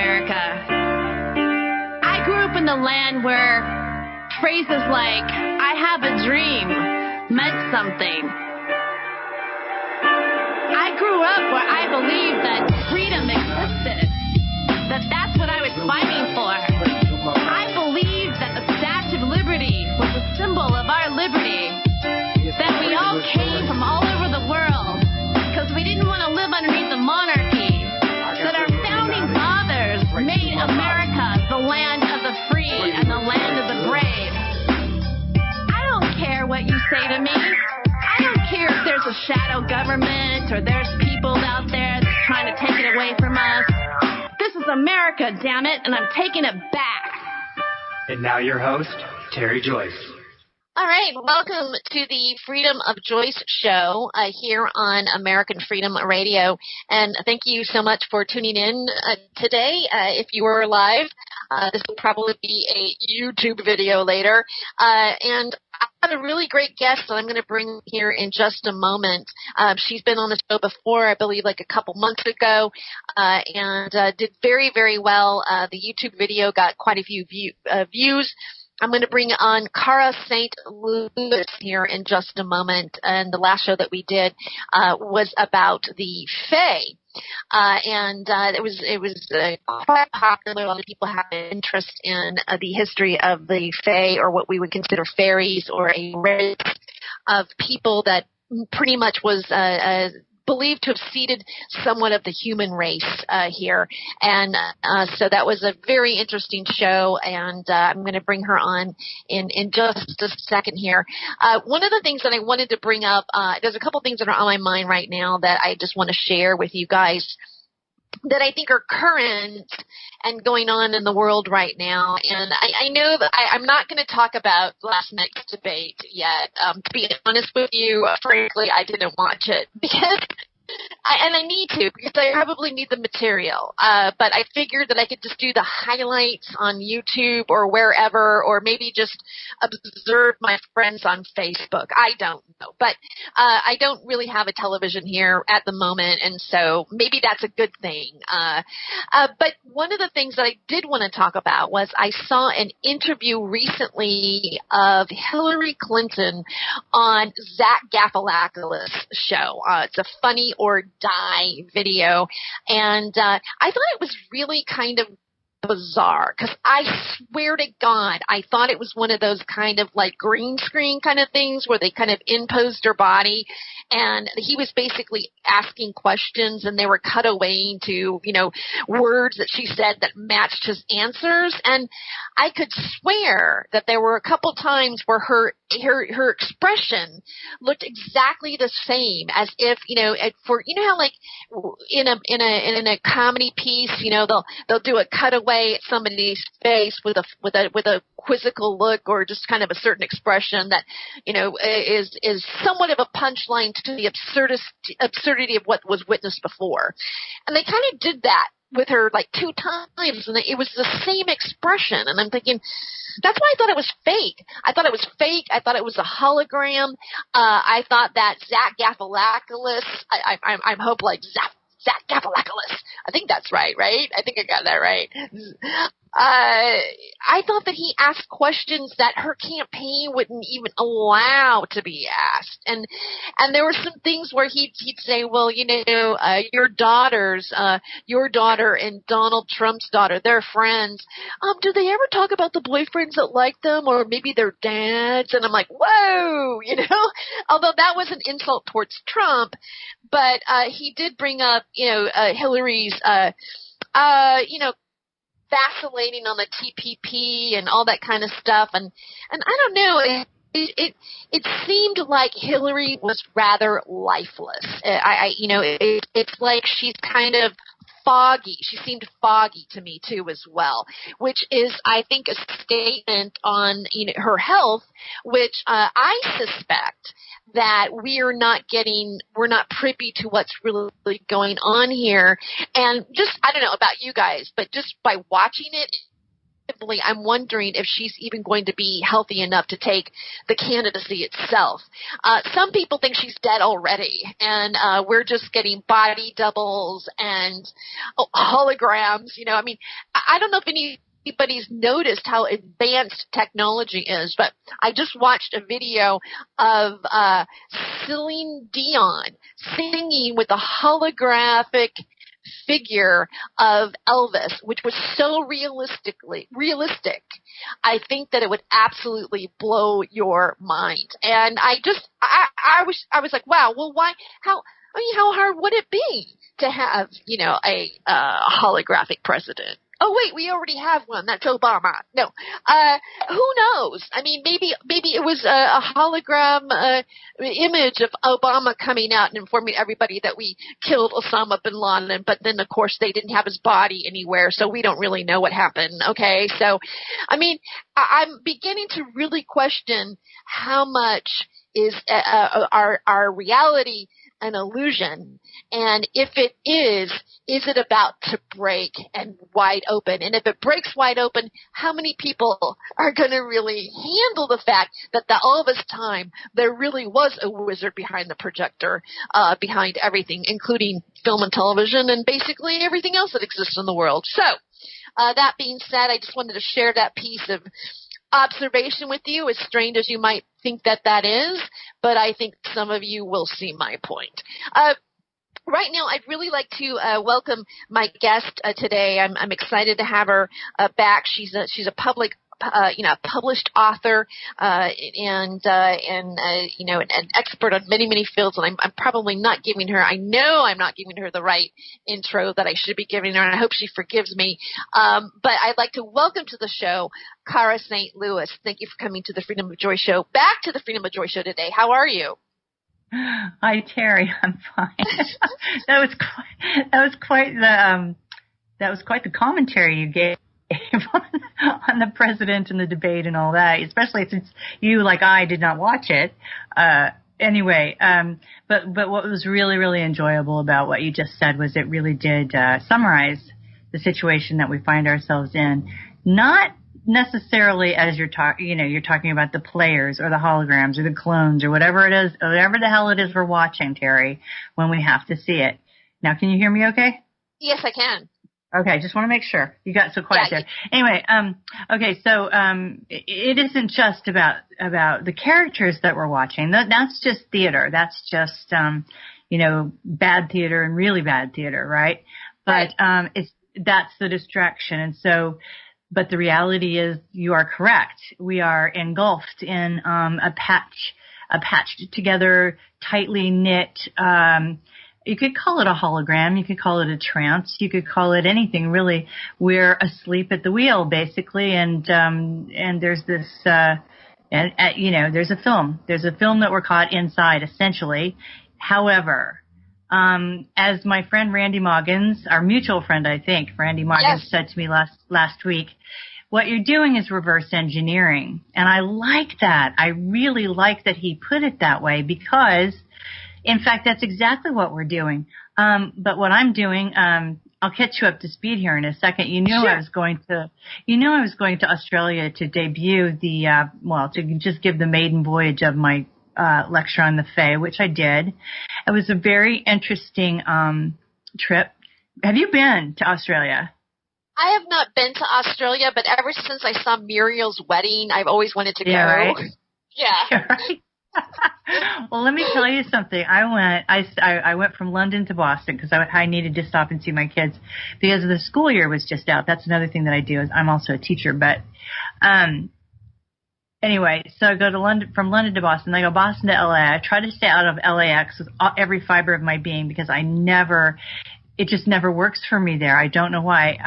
America. I grew up in the land where phrases like, I have a dream, meant something. I grew up where I believed that freedom existed, that that's what I was fighting for. I believed that the Statue of Liberty was a symbol of our liberty, that we all came from all over the world because we didn't want to live underneath the monarchy, that our founding fathers made America the land of the free and the land of the brave. I don't care what you say to me. I don't care if there's a shadow government or there's people out there that's trying to take it away from us. This is America, damn it, and I'm taking it back. And now your host, Terry Joyce. All right, welcome to the Freedom of Joyce show here on American Freedom Radio. And thank you so much for tuning in today. If you were live, this will probably be a YouTube video later. And I have a really great guest that I'm going to bring here in just a moment. She's been on the show before, I believe, like a couple months ago, and did very, very well. The YouTube video got quite a few views. I'm going to bring on Cara St. Louis here in just a moment. And the last show that we did was about the FAE. And it was quite popular. A lot of people have an interest in the history of the FAE, or what we would consider fairies, or a race of people that pretty much was believed to have seeded somewhat of the human race here. And so that was a very interesting show, and I'm going to bring her on in just a second here. One of the things that I wanted to bring up, there's a couple things that are on my mind right now that I just want to share with you guys that I think are current and going on in the world right now. And I know that I'm not going to talk about last night's debate yet. To be honest with you, frankly, I didn't watch it because I need to, because I probably need the material. But I figured that I could just do the highlights on YouTube or wherever, or maybe just observe my friends on Facebook. I don't know. But I don't really have a television here at the moment, and so maybe that's a good thing. But one of the things that I did want to talk about was I saw an interview recently of Hillary Clinton on Zach Galifianakis' show. It's a Funny or Die video, and I thought it was really kind of bizarre, because I swear to God, I thought it was one of those kind of like green screen kind of things where they kind of imposed her body, and he was basically asking questions, and they were cut away to, you know, words that she said that matched his answers. And I could swear that there were a couple times where her expression looked exactly the same, as if, you know, for, you know how like in a comedy piece, you know, they'll do a cutaway at somebody's face with a quizzical look, or just kind of a certain expression that, you know, is somewhat of a punchline to the absurdity of what was witnessed before. And they kind of did that with her like 2 times, and it was the same expression. And I'm thinking, that's why I thought it was fake. I thought it was fake. I thought it was a hologram. I thought that Zach Galifianakis, I hope like Zach Galifianakis. I think that's right? I think I got that right. I thought that he asked questions that her campaign wouldn't even allow to be asked. And there were some things where he'd say, well, you know, your daughter and Donald Trump's daughter, they're friends. Do they ever talk about the boyfriends that like them, or maybe their dads? And I'm like, whoa, you know, although that was an insult towards Trump, but he did bring up, you know, Hillary's, you know, vacillating on the TPP and all that kind of stuff, and I don't know, it seemed like Hillary was rather lifeless. You know, it's like she's kind of foggy. She seemed foggy to me too, as well, which is, I think, a statement on, you know, her health, which I suspect that we're not privy to what's really going on here. And just, I don't know about you guys, but just by watching it I'm wondering if she's even going to be healthy enough to take the candidacy itself. Some people think she's dead already, and we're just getting body doubles and holograms. I mean, I don't know if anybody's noticed how advanced technology is, but I just watched a video of Celine Dion singing with a holographic figure of Elvis, which was so realistic. I think that it would absolutely blow your mind. And I was like, wow, well, why, how hard would it be to have, a holographic president? Oh, wait, we already have one. That's Obama. No. Who knows? I mean, maybe it was a hologram image of Obama coming out and informing everybody that we killed Osama bin Laden, but then, of course, they didn't have his body anywhere, so we don't really know what happened. Okay? So, I mean, I'm beginning to really question how much is our reality an illusion, and if it is it about to break and wide open? And if it breaks wide open, how many people are going to really handle the fact that all this time there really was a wizard behind the projector, behind everything, including film and television and basically everything else that exists in the world? So, that being said, I just wanted to share that piece of observation with you, as strange as you might think that is, but I think some of you will see my point. Right now, I'd really like to welcome my guest today. I'm excited to have her back. She's a published author, and an expert on many fields. And I'm probably not giving her. I know I'm not giving her the right intro that I should be giving her, and I hope she forgives me. But I'd like to welcome to the show Cara St. Louis. Thank you for coming to the Freedom of Joy show. Back to the Freedom of Joy show today. How are you? Hi, Terry. I'm fine. That was quite the commentary you gave on the president and the debate and all that, especially since you, like I, did not watch it. Anyway, but what was really, really enjoyable about what you just said was it really did summarize the situation that we find ourselves in. Not necessarily as you're talking about the players or the holograms or the clones or whatever it is, whatever the hell it is we're watching, Terry, when we have to see it. Now, can you hear me okay? Yes, I can. Okay, just want to make sure. You got so quiet there. Anyway, okay, so it isn't just about the characters that we're watching. That's just theater. That's just bad theater and really bad theater, right? But that's the distraction. And so, but the reality is, you are correct. We are engulfed in a patched together, tightly knit. You could call it a hologram. You could call it a trance. You could call it anything, really. We're asleep at the wheel, basically, and there's this, there's a film. There's a film that we're caught inside, essentially. However, as my friend Randy Moggins, our mutual friend, I think, Randy Moggins said to me last week, what you're doing is reverse engineering. And I like that. I really like that he put it that way, because in fact, that's exactly what we're doing. But what I'm doing, I'll catch you up to speed here in a second. Sure. I was going to Australia to debut to just give the maiden voyage of my lecture on the FAE, which I did. It was a very interesting trip. Have you been to Australia? I have not been to Australia, but ever since I saw Muriel's wedding, I've always wanted to go. Right? Yeah. Right. Well, let me tell you something. I went from London to Boston because I needed to stop and see my kids because the school year was just out. That's another thing that I do. Is I'm also a teacher, but anyway, so I go to from London to Boston. I go Boston to LA. I try to stay out of LAX with every fiber of my being because it just never works for me there. I don't know why.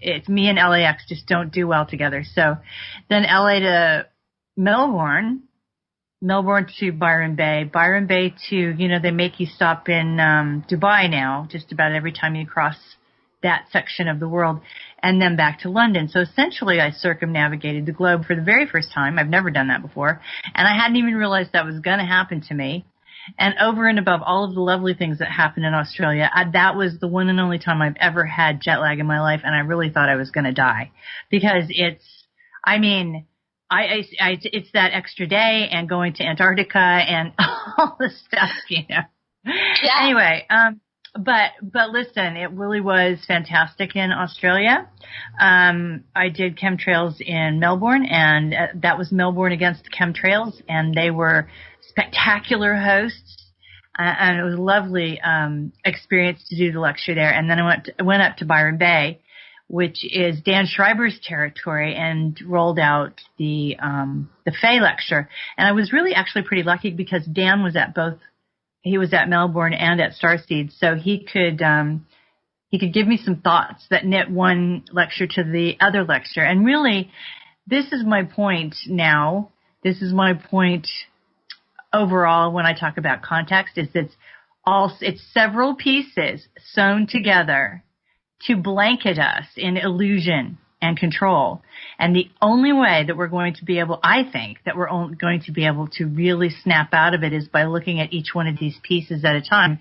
It's me and LAX just don't do well together. So then LA to Melbourne to Byron Bay to, they make you stop in Dubai now, just about every time you cross that section of the world, and then back to London. So essentially I circumnavigated the globe for the very first time. I've never done that before, and I hadn't even realized that was going to happen to me. And over and above all of the lovely things that happened in Australia, that was the one and only time I've ever had jet lag in my life, and I really thought I was going to die because it's that extra day and going to Antarctica and all this stuff, Yeah. Anyway, but listen, it really was fantastic in Australia. I did Chemtrails in Melbourne, and that was Melbourne against Chemtrails, and they were spectacular hosts. And it was a lovely experience to do the lecture there. And then I went up to Byron Bay, which is Dan Schreiber's territory, and rolled out the FAE lecture. And I was really actually pretty lucky because Dan was at both. He was at Melbourne and at Starseed, so he could give me some thoughts that knit one lecture to the other lecture. And really, this is my point now. This is my point overall when I talk about context, is it's several pieces sewn together to blanket us in illusion and control. And the only way that we're going to be able, I think, that we're going to be able to really snap out of it is by looking at each one of these pieces at a time.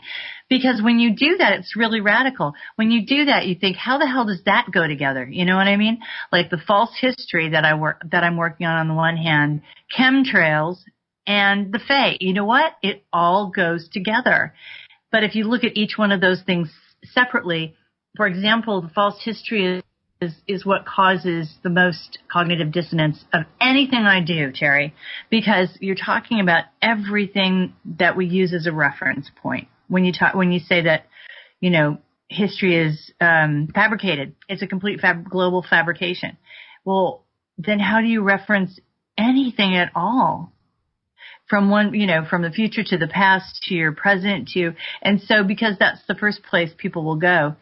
Because when you do that, it's really radical. When you do that, you think, how the hell does that go together? You know what I mean? Like the false history that I'm working on the one hand, chemtrails, and the FAE. You know what? It all goes together. But if you look at each one of those things separately, for example, the false history is what causes the most cognitive dissonance of anything I do, Terry, because you're talking about everything that we use as a reference point. When you say that, history is fabricated, it's a complete global fabrication. Well, then how do you reference anything at all? From from the future to the past to your present and so because that's the first place people will go,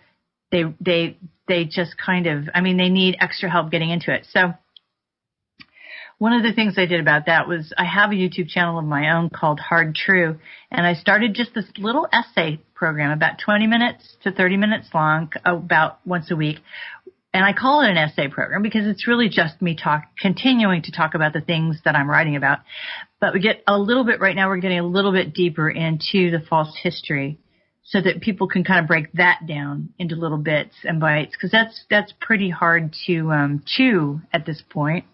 they just kind of, they need extra help getting into it. So one of the things I did about that was I have a YouTube channel of my own called Hard True, and I started just this little essay program about 20 minutes to 30 minutes long, about once a week. And I call it an essay program because it's really just me continuing to talk about the things that I'm writing about. But we're getting a little bit deeper into the false history so that people can kind of break that down into little bits and bites, because that's pretty hard to chew at this point.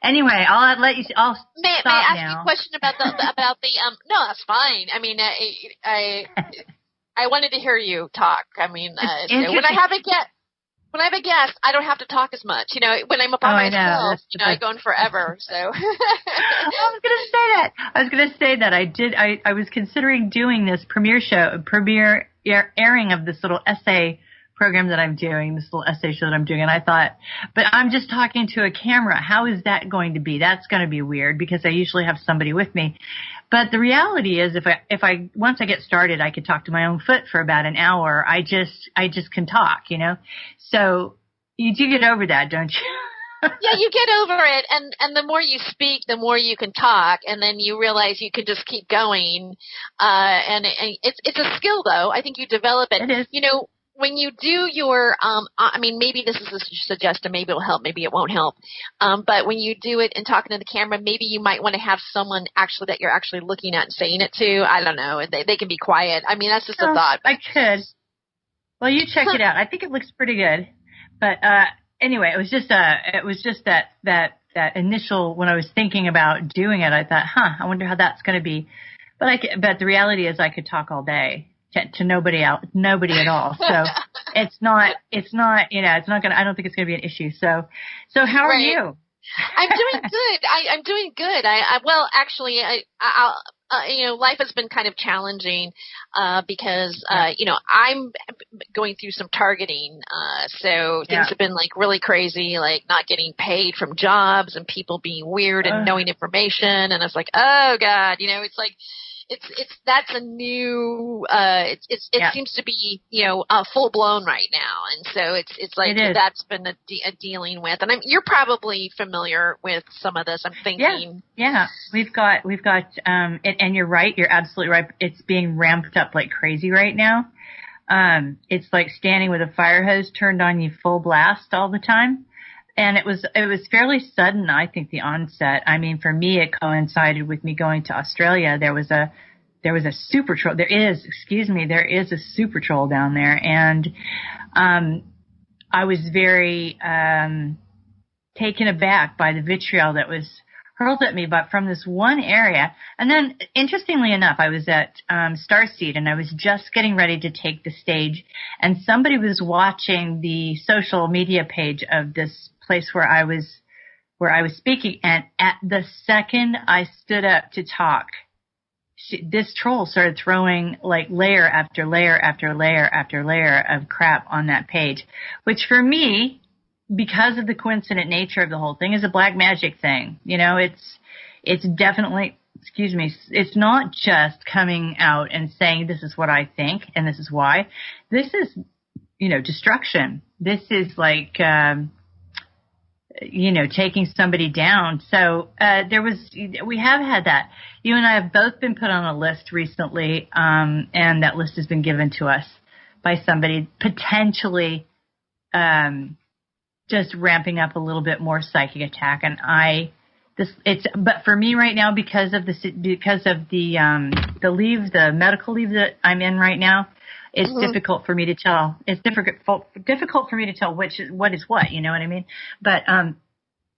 Anyway, I'll let you. I'll stop now. May I ask you a question about the No, that's fine. I wanted to hear you talk. When I have a guest, I don't have to talk as much. When I'm up by myself, I go on forever. So I was going to say that I was considering doing this premiere airing of this little essay program that I'm doing, this little essay show that I'm doing, and I thought, but I'm just talking to a camera. How is that going to be? That's going to be weird because I usually have somebody with me. But the reality is, if I once I get started, I could talk to my own foot for about an hour. I just can talk, So you do get over that, don't you? Yeah, you get over it, and the more you speak, the more you can talk, and then you realize you can just keep going. And it's a skill, though. I think you develop it. It is. When you do your, maybe this is a suggestion, maybe it'll help, maybe it won't help. But when you do it and talking to the camera, maybe you might want to have someone actually that you're actually looking at and saying it to. I don't know. They can be quiet. That's just a thought. I could. Well, you check it out. I think it looks pretty good. But anyway, it was just that initial, when I was thinking about doing it, I thought, I wonder how that's going to be. But the reality is I could talk all day. To nobody at all. So it's not gonna, I don't think it's gonna be an issue. So how are you? I'm doing good. I'm doing good. Life has been kind of challenging, because, I'm going through some targeting. So things have been like really crazy, like not getting paid from jobs and people being weird and knowing information. And it's like, oh God, it's like, that's a new, it seems to be, full blown right now. And so it's like, that's been a dealing with, and you're probably familiar with some of this, I'm thinking. Yeah. We've got, and you're right. You're absolutely right. It's being ramped up like crazy right now. It's like standing with a fire hose turned on you full blast all the time. And it was fairly sudden, I think, the onset. For me, it coincided with me going to Australia. There was a there was a super troll. There is a super troll down there. And, I was very, taken aback by the vitriol that was hurled at me, but from this one area. And then, interestingly enough, I was at Starseed, and I was just getting ready to take the stage, and somebody was watching the social media page of this place where I was speaking, and at the second I stood up to talk, this troll started throwing like layer after layer after layer after layer of crap on that page, which for me, because of the coincident nature of the whole thing, is a black magic thing. You know, it's definitely, it's not just coming out and saying this is what I think and this is why. This is, destruction. This is like, taking somebody down. So, we have had that. You and I have both been put on a list recently, and that list has been given to us by somebody potentially, just ramping up a little bit more psychic attack. And but for me right now, because of the leave, the medical leave that I'm in right now, it's difficult for me to tell. It's difficult for me to tell what is what, you know what I mean? But,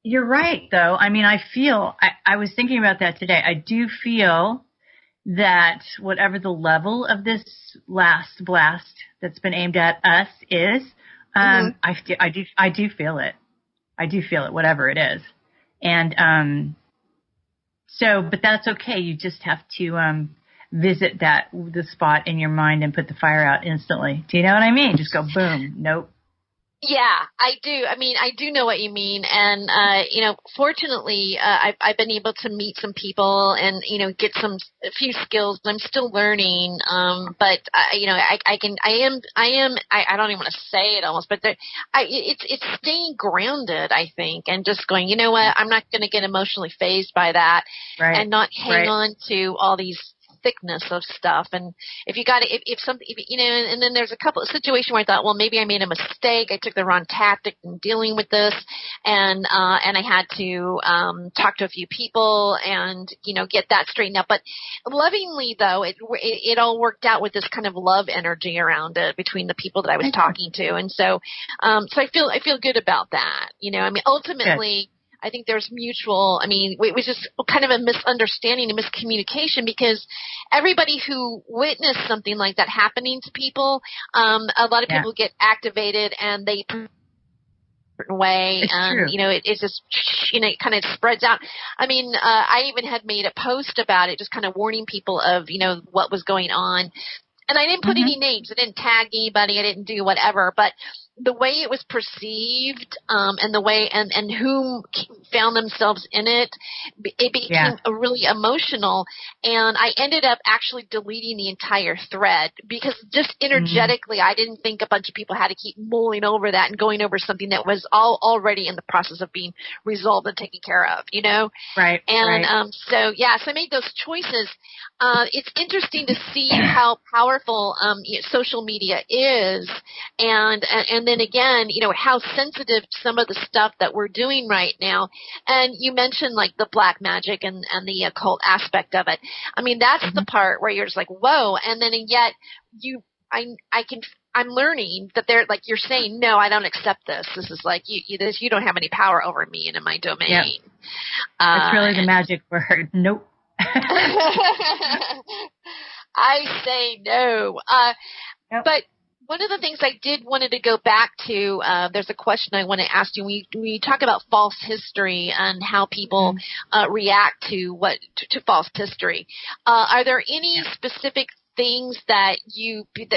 you're right though. I mean, I was thinking about that today. I do feel that whatever the level of this last blast that's been aimed at us is, I do feel it. I do feel it, whatever it is. And, but that's okay. You just have to, visit the spot in your mind and put the fire out instantly. Do you know what I mean? Just go boom. Nope. Yeah, I do. I mean, I do know what you mean. And, fortunately, I've been able to meet some people and, get a few skills. I'm still learning. But, I don't even want to say it almost, but it's staying grounded, I think, and just going, you know what, I'm not going to get emotionally phased by that, right, and not hang on to all these thickness of stuff. And if you got it, if something, and then there's a couple of situations where I thought, well, maybe I made a mistake. I took the wrong tactic in dealing with this. And I had to, talk to a few people and, get that straightened out. But lovingly though, it all worked out with this kind of love energy around it between the people that I was talking to. And so I feel good about that. Ultimately, I think there's mutual, it was just kind of a misunderstanding, a miscommunication, because everybody who witnessed something like that happening to people, a lot of people get activated and they certain way, and it just it kind of spreads out. I even had made a post about it, just kind of warning people of what was going on. And I didn't put any names. I didn't tag anybody. I didn't do whatever. But the way it was perceived, and the way and whom found themselves in it became really emotional. And I ended up actually deleting the entire thread because just energetically, I didn't think a bunch of people had to keep mulling over that and going over something that was already in the process of being resolved and taken care of, Right. And so I made those choices. It's interesting to see how powerful social media is, and then again, how sensitive some of the stuff that we're doing right now. And you mentioned like the black magic and the occult aspect of it. That's the part where you're just like, whoa, and then yet I'm learning that they're like, you're saying, no, I don't accept this. This is like, you don't have any power over me and in my domain. Yep. That's really the magic word. Nope. I say no. But one of the things I wanted to go back to, there's a question I want to ask you. When you talk about false history and how people react to false history, are there any specific things that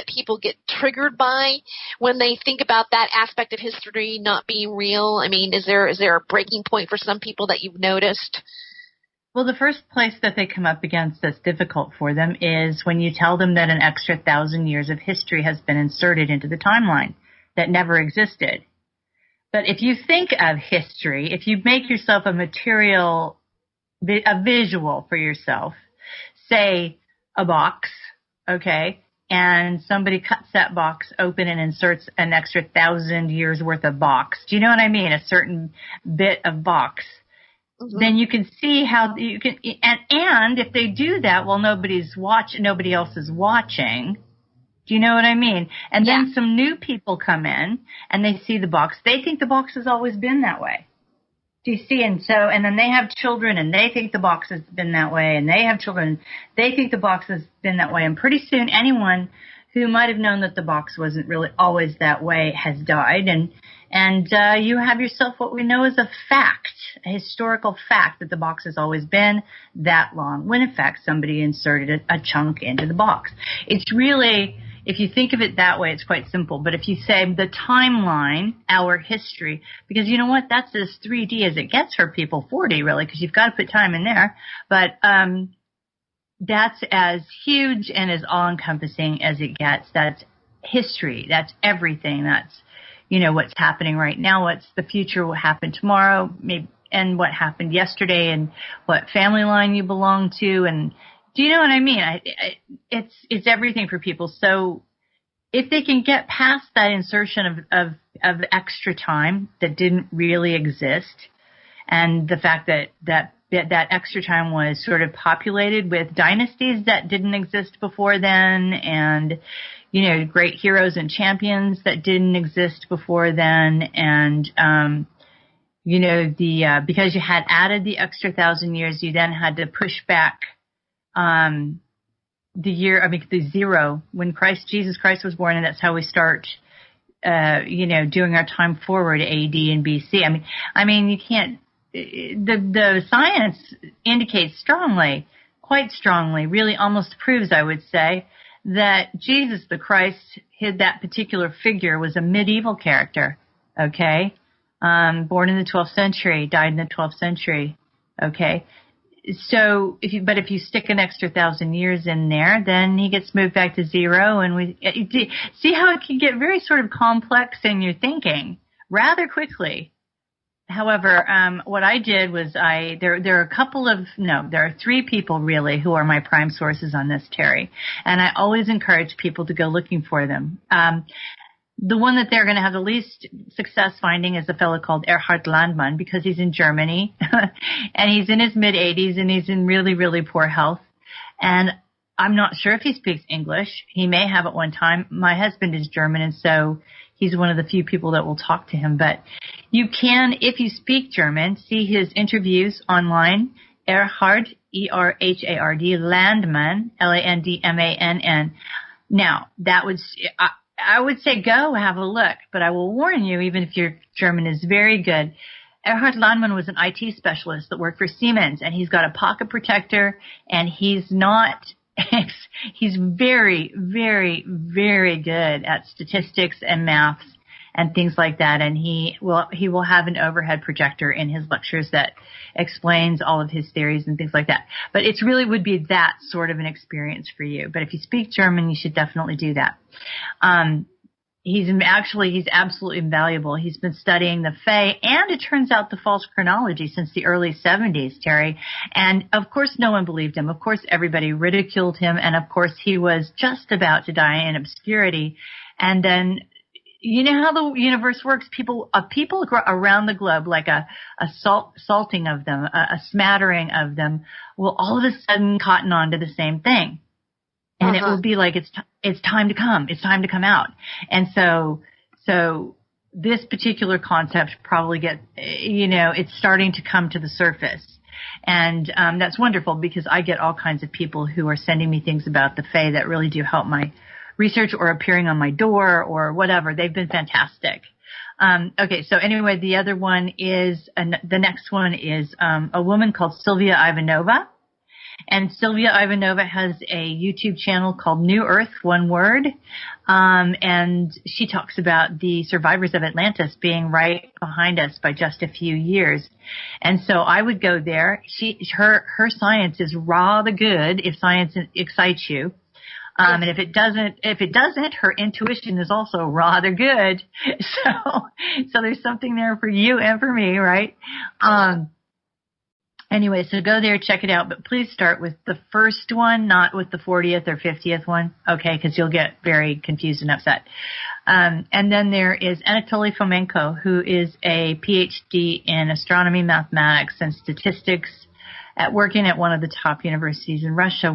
people get triggered by when they think about that aspect of history not being real? Is there a breaking point for some people that you've noticed? Well, the first place that they come up against that's difficult for them is when you tell them that an extra 1,000 years of history has been inserted into the timeline that never existed. But if you think of history, if you make yourself a visual for yourself, say a box, okay, and somebody cuts that box open and inserts an extra 1,000 years worth of box. Do you know what I mean? A certain bit of box. then you can see how you can, and if they do that while nobody else is watching, do you know what I mean? And then some new people come in and they see the box. They think the box has always been that way. Do you see? And then they have children and they think the box has been that way, and they have children, they think the box has been that way. And pretty soon anyone who might have known that the box wasn't really always that way has died. And you have yourself what we know as a fact, a historical fact that the box has always been that long, when in fact somebody inserted a chunk into the box. It's really, if you think of it that way, it's quite simple. But if you say the timeline, our history, because you know what, that's as 3D as it gets for people, 4D really, because you've got to put time in there. But that's as huge and as all-encompassing as it gets. That's history. That's everything. That's, you know, what's happening right now, what's the future, what happened tomorrow, maybe, and what happened yesterday, and what family line you belong to, and do you know what I mean? It's everything for people. So if they can get past that insertion of extra time that didn't really exist, and the fact that extra time was sort of populated with dynasties that didn't exist before then, and, you know, great heroes and champions that didn't exist before then, and, you know, because you had added the extra 1,000 years, you then had to push back the zero when Jesus Christ was born, and that's how we start, you know, doing our time forward, AD and BC. I mean, you can't. The science indicates strongly, quite strongly, really almost proves, I would say, that Jesus the Christ, that particular figure, was a medieval character. Okay, born in the 12th century, died in the 12th century. Okay. So if you stick an extra 1,000 years in there, then he gets moved back to zero, and see how it can get very sort of complex in your thinking rather quickly. However, what I did was there are 3 people really who are my prime sources on this, Terry, and I always encourage people to go looking for them. The one that they're going to have the least success finding is a fellow called Erhard Landmann, because he's in Germany and he's in his mid-80s and he's in really, really poor health. And I'm not sure if he speaks English. He may have at one time. My husband is German, and so he's one of the few people that will talk to him. But you can, if you speak German, see his interviews online. Erhard, E-R-H-A-R-D, Landmann, L-A-N-D-M-A-N-N. Now, I would say go have a look, but I will warn you, even if your German is very good, Erhard Landmann was an IT specialist that worked for Siemens, and he's got a pocket protector, and he's very, very, very good at statistics and maths and things like that, and he will have an overhead projector in his lectures that explains all of his theories and things like that. But it really would be that sort of an experience for you. But if you speak German, you should definitely do that. He's absolutely invaluable. He's been studying the FAE, and it turns out the false chronology since the early 70s, Terry. And of course no one believed him. Of course everybody ridiculed him, and of course he was just about to die in obscurity. And then, you know how the universe works. People around the globe, like a salting of them, a smattering of them, will all of a sudden cotton on to the same thing. And it will be like, it's time to come. It's time to come out. And so this particular concept probably it's starting to come to the surface. And that's wonderful, because I get all kinds of people who are sending me things about the FAE that really do help my research, or appearing on my door or whatever. They've been fantastic. Okay, so anyway, the next one is a woman called Sylvia Ivanova. And Sylvia Ivanova has a YouTube channel called New Earth, one word. And she talks about the survivors of Atlantis being right behind us by just a few years. And so I would go there. Her science is rather good, if science excites you. And if it doesn't, her intuition is also rather good. So there's something there for you and for me, right? Anyway, so go there, check it out, but please start with the first one, not with the 40th or 50th one, okay, because you'll get very confused and upset. And then there is Anatoly Fomenko, who is a PhD in astronomy, mathematics, and statistics, working at one of the top universities in Russia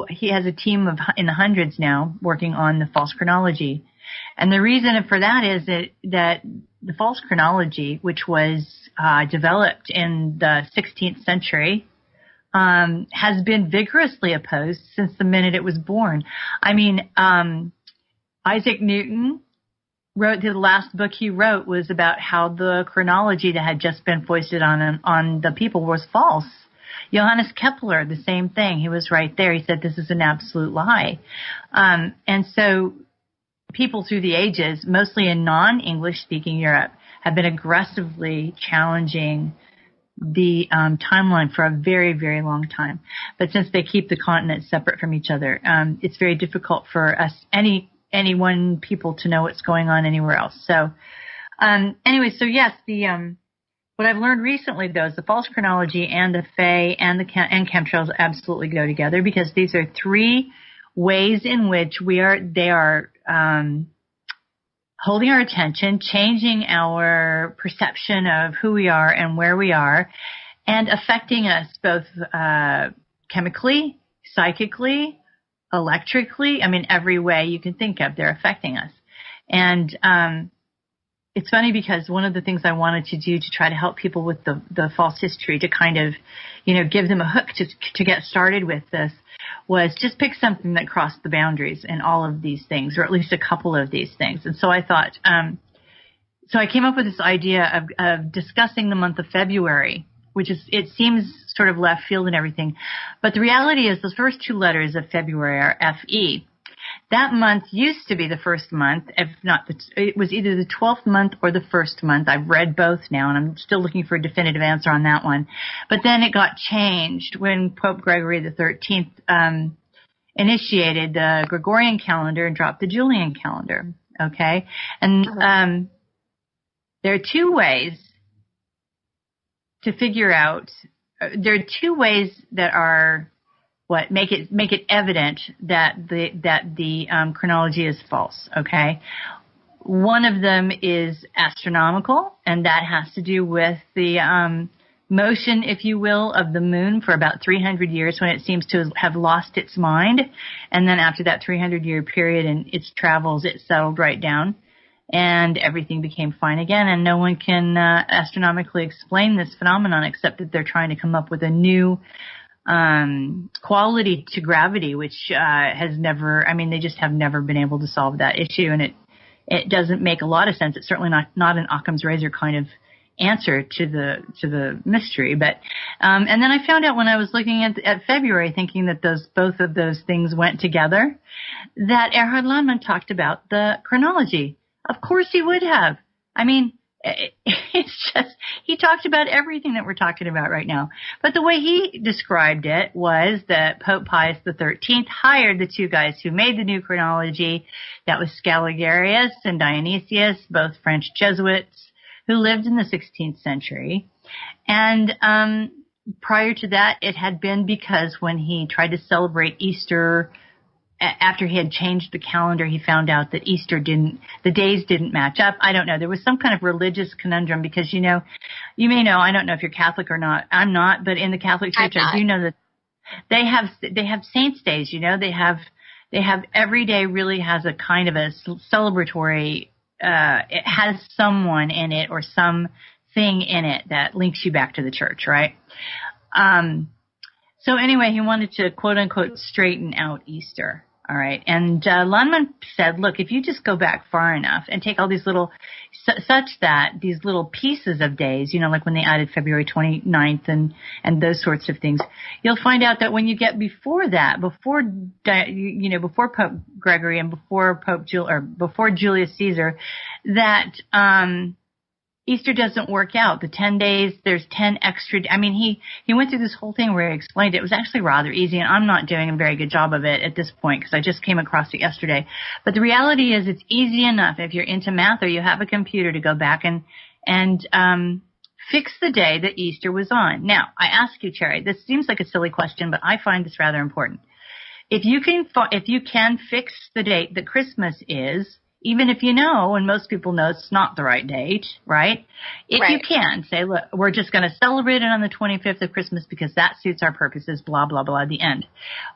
he has a team in the hundreds now working on the false chronology. And the reason for that is that the false chronology, which was developed in the 16th century, has been vigorously opposed since the minute it was born. I mean, Isaac Newton wrote, the last book he wrote was about how the chronology that had just been foisted on the people was false. Johannes Kepler, the same thing. He was right there. He said this is an absolute lie. And so people through the ages, mostly in non-English speaking Europe, have been aggressively challenging the timeline for a very, very long time. But since they keep the continents separate from each other, it's very difficult for us, any one people, to know what's going on anywhere else. So anyway, so yes, what I've learned recently, though, is the false chronology and the FAE and chemtrails absolutely go together, because these are three ways in which they are holding our attention, changing our perception of who we are and where we are, and affecting us both chemically, psychically, electrically. I mean, every way you can think of, they're affecting us. And it's funny because one of the things I wanted to do to try to help people with the false history, to kind of, give them a hook to get started with this, was just pick something that crossed the boundaries in all of these things, or at least a couple of these things. And so I thought, so I came up with this idea of discussing the month of February, which is, it seems sort of left field and everything. But the reality is the first two letters of February are FE. That month used to be the first month, if not, it was either the 12th month or the first month. I've read both now, and I'm still looking for a definitive answer on that one. But then it got changed when Pope Gregory the 13th initiated the Gregorian calendar and dropped the Julian calendar. Okay, and there are two ways to figure out. There are two ways that are make it evident that the chronology is false. Okay, one of them is astronomical, and that has to do with the motion, if you will, of the moon for about 300 years, when it seems to have lost its mind, and then after that 300-year period and its travels, it settled right down, and everything became fine again. And no one can astronomically explain this phenomenon, except that they're trying to come up with a new quality to gravity, which has never, they just have never been able to solve that issue, and it doesn't make a lot of sense. It's certainly not an Occam's razor kind of answer to the mystery. But and then I found out when I was looking at February, thinking that both of those things went together, that Erhard Landmann talked about the chronology. Of course he would have. It's just, he talked about everything that we're talking about right now. But the way he described it was that Pope Pius XIII hired the two guys who made the new chronology. That was Scaligarius and Dionysius, both French Jesuits who lived in the 16th century. And prior to that, it had been because when he tried to celebrate Easter, after he had changed the calendar, he found out that the days didn't match up. I don't know. There was some kind of religious conundrum because, you may know, I don't know if you're Catholic or not. I'm not, but in the Catholic Church, I do know that they have saints days, they have every day really has a kind of a celebratory, it has someone in it or some thing in it that links you back to the church, right? So anyway, he wanted to quote unquote straighten out Easter. All right. And Landmann said, look, if you just go back far enough and take all these little, such that these little pieces of days, like when they added February 29th and those sorts of things, you'll find out that when you get before that, before Pope Gregory and before Julius Caesar, that Easter doesn't work out. The 10 days, there's 10 extra. He went through this whole thing where he explained it. It was actually rather easy, and I'm not doing a very good job of it at this point because I just came across it yesterday. But the reality is it's easy enough if you're into math or you have a computer to go back and fix the day that Easter was on. Now, I ask you, Cherry, this seems like a silly question, but I find this rather important. if you can fix the date that Christmas is, even if you know, and most people know it's not the right date, right? If you can say, look, we're just going to celebrate it on the 25th of Christmas because that suits our purposes, blah, blah, blah, at the end.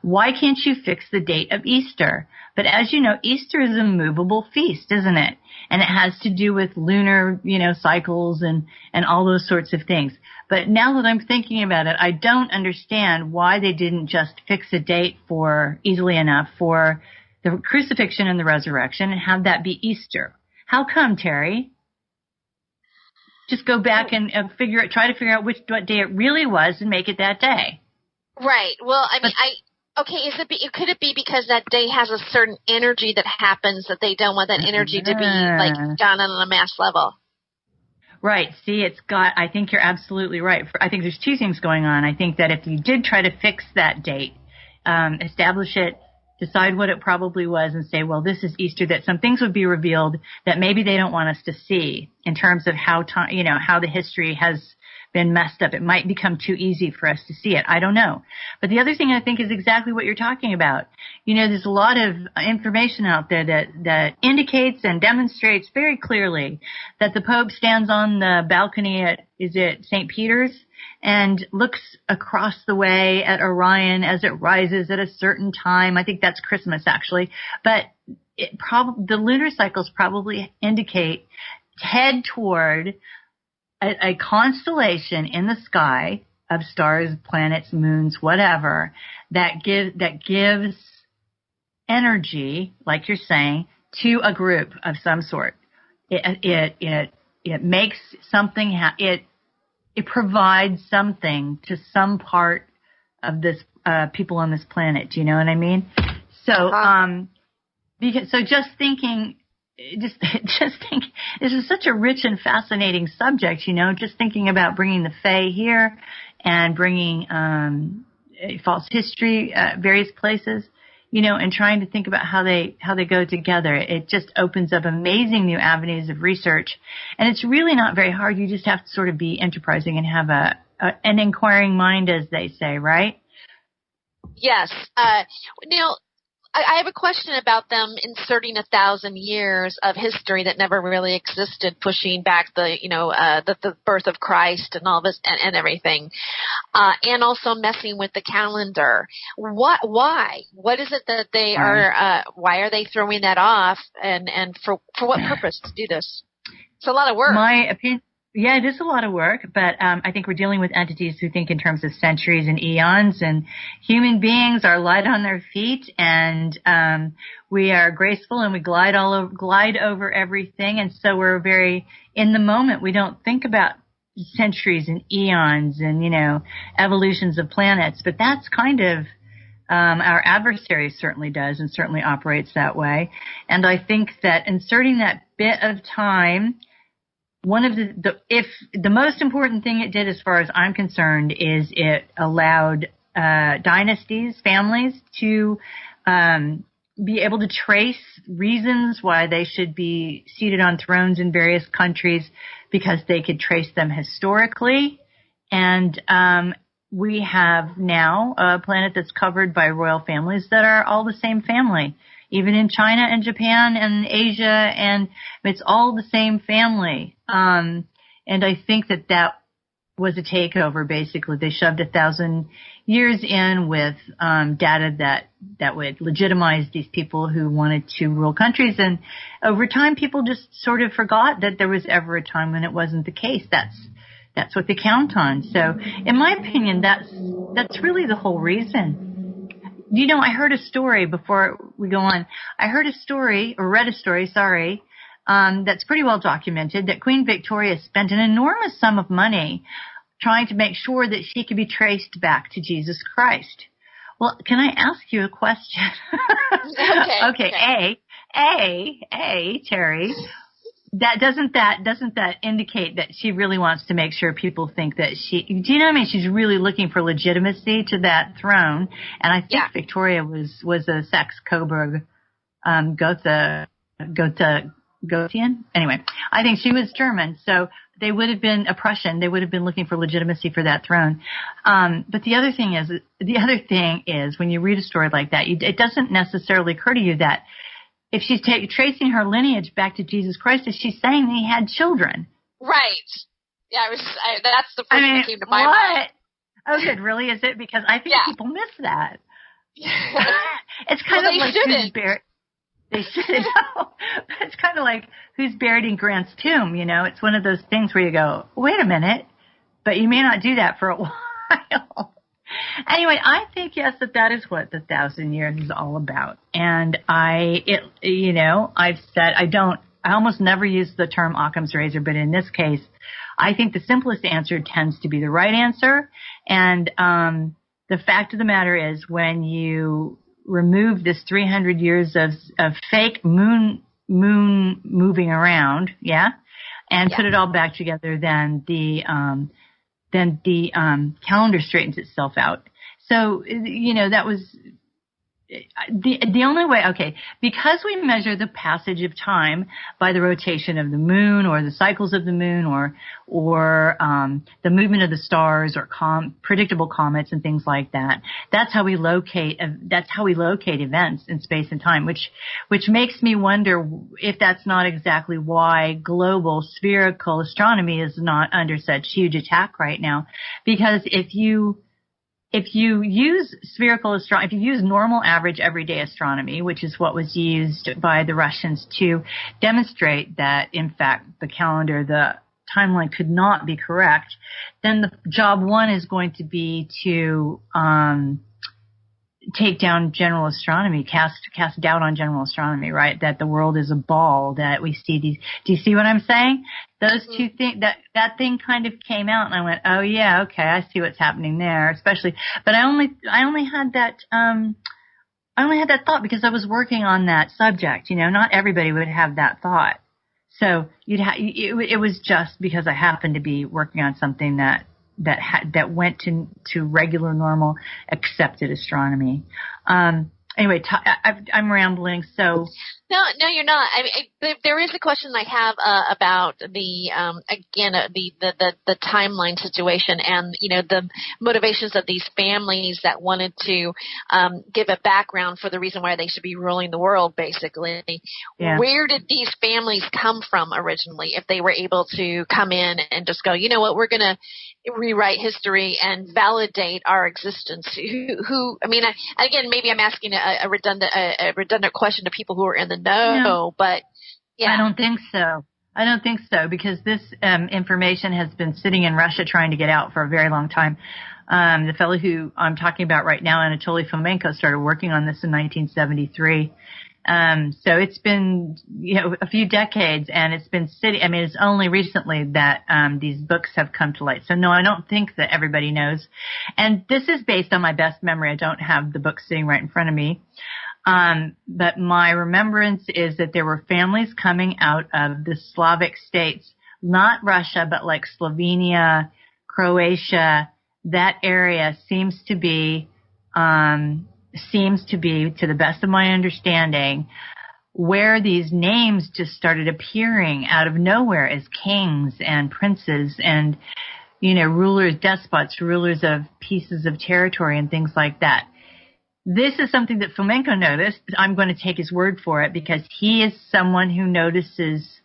Why can't you fix the date of Easter? But as you know, Easter is a movable feast, isn't it? And it has to do with lunar, cycles and all those sorts of things. But now that I'm thinking about it, I don't understand why they didn't just fix a date easily enough for the crucifixion and the resurrection and have that be Easter. How come, Terry? Just go back and try to figure out what day it really was and make it that day. Right. Well, I mean, could it be because that day has a certain energy that happens that they don't want that energy to be like done on a mass level? Right. See, I think you're absolutely right. I think there's two things going on. I think that if you did try to fix that date, establish it, decide what it probably was and say, well, this is Easter, that some things would be revealed that maybe they don't want us to see in terms of how the history has been messed up. It might become too easy for us to see it. I don't know. But the other thing I think is exactly what you're talking about. There's a lot of information out there that indicates and demonstrates very clearly that the Pope stands on the balcony at, is it St. Peter's? And looks across the way at Orion as it rises at a certain time. I think that's Christmas, actually. But the lunar cycles probably head toward a constellation in the sky of stars, planets, moons, whatever, that gives energy, like you're saying, to a group of some sort. It makes something it provides something to some part of this people on this planet. Do you know what I mean? So, just think this is such a rich and fascinating subject. Just thinking about bringing the FAE here and bringing false history various places. And trying to think about how they go together. It just opens up amazing new avenues of research. And it's really not very hard. You just have to sort of be enterprising and have an inquiring mind, as they say, right? Yes. Now, I have a question about them inserting 1,000 years of history that never really existed, pushing back the birth of Christ and all this and everything, and also messing with the calendar. Why? What is it that they are? Why are they throwing that off? And for what purpose to do this? It's a lot of work. My opinion. Yeah, it is a lot of work, but I think we're dealing with entities who think in terms of centuries and eons, and human beings are light on their feet, and we are graceful, and we glide over everything, and so we're very in the moment. We don't think about centuries and eons and evolutions of planets, but that's kind of our adversary certainly does and certainly operates that way. And I think that inserting that bit of time, one of the most important thing it did, as far as I'm concerned, is it allowed dynasties, families, to be able to trace reasons why they should be seated on thrones in various countries, because they could trace them historically. And we have now a planet that's covered by royal families that are all the same family. Even in China and Japan and Asia, and it's all the same family. And I think that was a takeover, basically. They shoved 1,000 years in with data that would legitimize these people who wanted to rule countries. And over time, people just sort of forgot that there was ever a time when it wasn't the case. That's what they count on. So, in my opinion, that's really the whole reason. I heard a story before we go on. I read a story, that's pretty well documented, that Queen Victoria spent an enormous sum of money trying to make sure that she could be traced back to Jesus Christ. Well, can I ask you a question? Okay. Terry, doesn't that indicate that she really wants to make sure people think that do you know what I mean? She's really looking for legitimacy to that throne. And I think Victoria was a Saxe-Coburg, Gothian. Anyway, I think she was German. So They would have been oppression. They would have been looking for legitimacy for that throne. But the other thing is, when you read a story like that, it doesn't necessarily occur to you that if she's tracing her lineage back to Jesus Christ, is she saying he had children? Right. Yeah, that's the first thing that came to my mind. Oh, good. Really? Is it? Because I think people miss that. It's kind of like who's buried. They should know. It's kind of like who's buried in Grant's tomb, you know. It's one of those things where you go, wait a minute, but you may not do that for a while. Anyway, I think, yes, that is what the 1,000 years is all about. And I've said I almost never use the term Occam's razor, but in this case, I think the simplest answer tends to be the right answer. And the fact of the matter is, when you remove this 300 years of fake moon moving around, and put it all back together, then the calendar straightens itself out. So, that was the only way. Okay, because we measure the passage of time by the rotation of the moon, or the cycles of the moon, or the movement of the stars, or predictable comets and things like that. That's how we locate events in space and time, which makes me wonder if that's not exactly why global spherical astronomy is not under such huge attack right now. Because if you use if you use normal average everyday astronomy, which is what was used by the Russians to demonstrate that, in fact, the timeline could not be correct, then the job one is going to be to take down general astronomy, cast doubt on general astronomy, right? That the world is a ball, that we see these. Do you see what I'm saying? Those two things, that thing kind of came out, and I went, oh yeah, okay, I see what's happening there, especially. But I only had that thought because I was working on that subject. Not everybody would have that thought. So it was just because I happened to be working on something that went to regular, normal, accepted astronomy. Anyway, I'm rambling. So no, you're not. There is a question I have about the timeline situation, and the motivations of these families that wanted to give a background for the reason why they should be ruling the world. Basically, where did these families come from originally? If they were able to come in and just go, you know what, we're going to rewrite history and validate our existence. Again, maybe I'm asking a redundant question to people who are in the know, but I don't think so, because this information has been sitting in Russia trying to get out for a very long time. The fellow who I'm talking about right now, Anatoly Fomenko, started working on this in 1973. So it's been, a few decades, and it's been sitting. It's only recently that these books have come to light. So no, I don't think that everybody knows. And this is based on my best memory. I don't have the book sitting right in front of me. But my remembrance is that there were families coming out of the Slavic states, not Russia, but like Slovenia, Croatia. That area seems to be, to the best of my understanding, where these names just started appearing out of nowhere as kings and princes and, rulers, despots, rulers of pieces of territory and things like that. This is something that Fomenko noticed. I'm going to take his word for it, because he is someone who notices,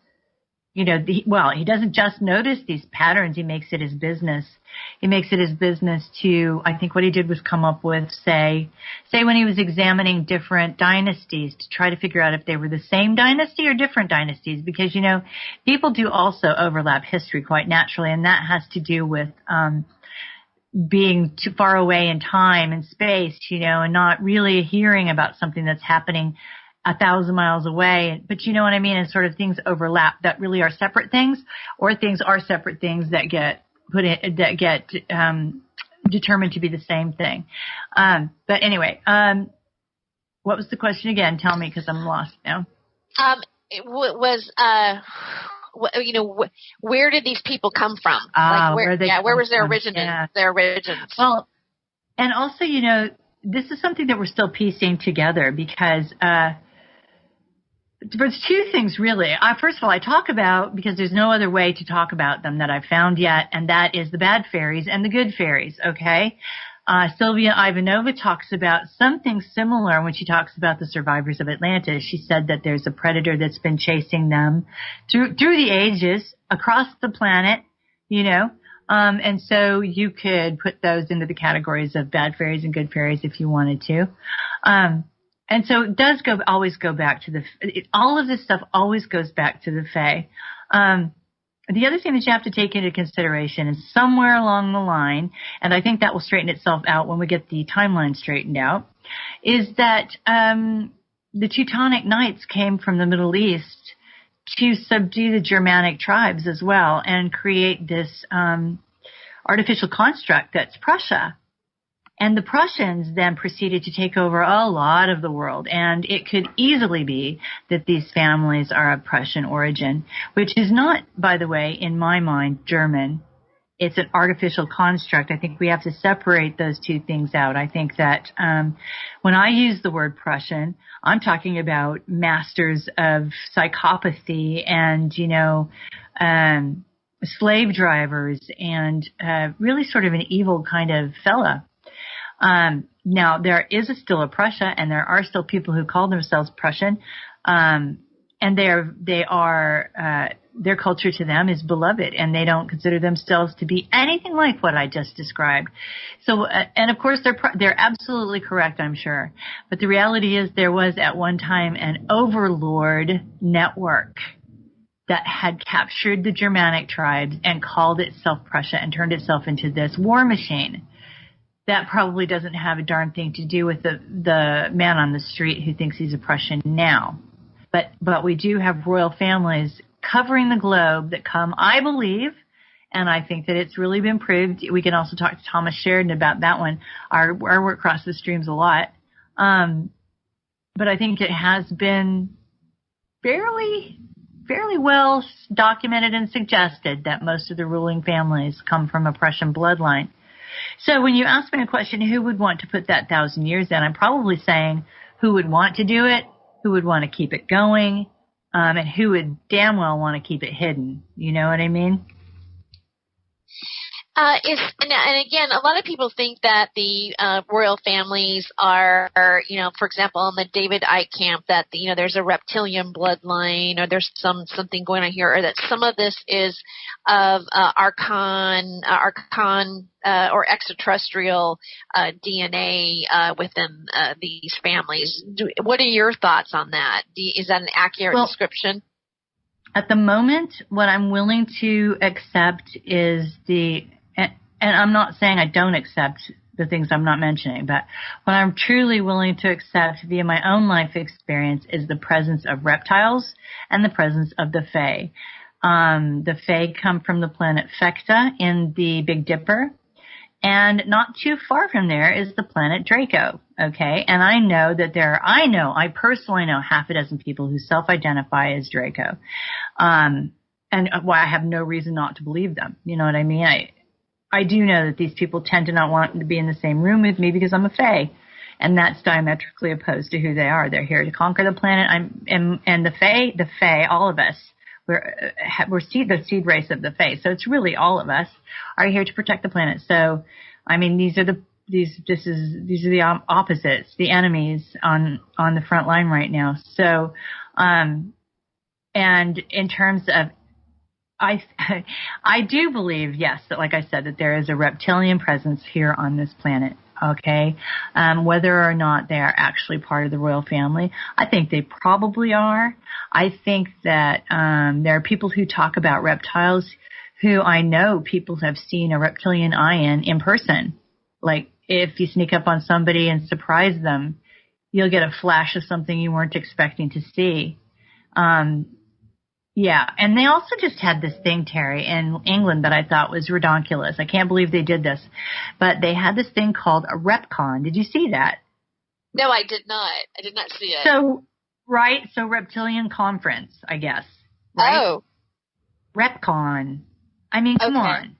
he doesn't just notice these patterns. He makes it his business. He makes it his business to, I think what he did was come up with, say when he was examining different dynasties, to try to figure out if they were the same dynasty or different dynasties, because, people do also overlap history quite naturally, and that has to do with, being too far away in time and space, and not really hearing about something that's happening 1,000 miles away. But you know what I mean? And sort of things overlap that really are separate things, or things are separate things that get determined to be the same thing. But anyway, what was the question again? Tell me, because I'm lost now. It was, where did these people come from? Where was their origin? Their origins. Well, and also, this is something that we're still piecing together, because There's two things, really. First of all, I talk about, because there's no other way to talk about them that I've found yet, and that is the bad fairies and the good fairies, okay? Sylvia Ivanova talks about something similar when she talks about the survivors of Atlantis. She said that there's a predator that's been chasing them through the ages across the planet, you know. And so you could put those into the categories of bad fairies and good fairies if you wanted to. And so it does always go back to all of this stuff always goes back to the Fae. The other thing that you have to take into consideration is somewhere along the line, and I think that will straighten itself out when we get the timeline straightened out, is that the Teutonic Knights came from the Middle East to subdue the Germanic tribes as well and create this artificial construct that's Prussia. And the Prussians then proceeded to take over a lot of the world. And it could easily be that these families are of Prussian origin, which is not, by the way, in my mind, German. It's an artificial construct. I think we have to separate those two things out. I think that when I use the word Prussian, I'm talking about masters of psychopathy and, you know, slave drivers and really sort of an evil kind of fella. Now there is still a Prussia, and there are still people who call themselves Prussian, and they are their culture to them is beloved, and they don't consider themselves to be anything like what I just described. So, and of course they're absolutely correct, I'm sure. But the reality is there was at one time an overlord network that had captured the Germanic tribes and called itself Prussia and turned itself into this war machine. That probably doesn't have a darn thing to do with the man on the street who thinks he's a Prussian now. But we do have royal families covering the globe that come, I believe, and I think that it's really been proved. We can also talk to Thomas Sheridan about that one. Our work crosses the streams a lot. But I think it has been fairly well documented and suggested that most of the ruling families come from a Prussian bloodline. So when you ask me a question, who would want to put that 1,000 years in, I'm probably saying who would want to do it, who would want to keep it going, and who would damn well want to keep it hidden. You know what I mean? And again, a lot of people think that the royal families are, you know, for example, in the David Icke camp, that there's a reptilian bloodline, or there's something going on here, or that some of this is of archon or extraterrestrial DNA within these families. What are your thoughts on that? Is that an accurate description? At the moment, what I'm willing to accept is and I'm not saying I don't accept the things I'm not mentioning, but what I'm truly willing to accept via my own life experience is the presence of reptiles and the presence of the Fae. The Fae come from the planet Phecta in the Big Dipper, and not too far from there is the planet Draco, okay? And I know that I personally know half a dozen people who self-identify as Draco. And why I have no reason not to believe them. You know what I mean? I do know that these people tend to not want to be in the same room with me because I'm a Fae, and that's diametrically opposed to who they are. They're here to conquer the planet. And the Fae, all of us, we're the seed race of the Fae. So it's really all of us are here to protect the planet. So, I mean, these are the opposites, the enemies on the front line right now. So, and in terms of, I do believe, yes, that, like I said, that there is a reptilian presence here on this planet, okay? Whether or not they are actually part of the royal family, I think they probably are. I think that there are people who talk about reptiles who I know people have seen a reptilian eye in person. Like, if you sneak up on somebody and surprise them, you'll get a flash of something you weren't expecting to see. Yeah, and they also just had this thing, Terry, in England that I thought was redonkulous. I can't believe they did this. But they had this thing called a RepCon. Did you see that? No, I did not. I did not see it. So Reptilian Conference, I guess. Right? Oh. RepCon. I mean, come on.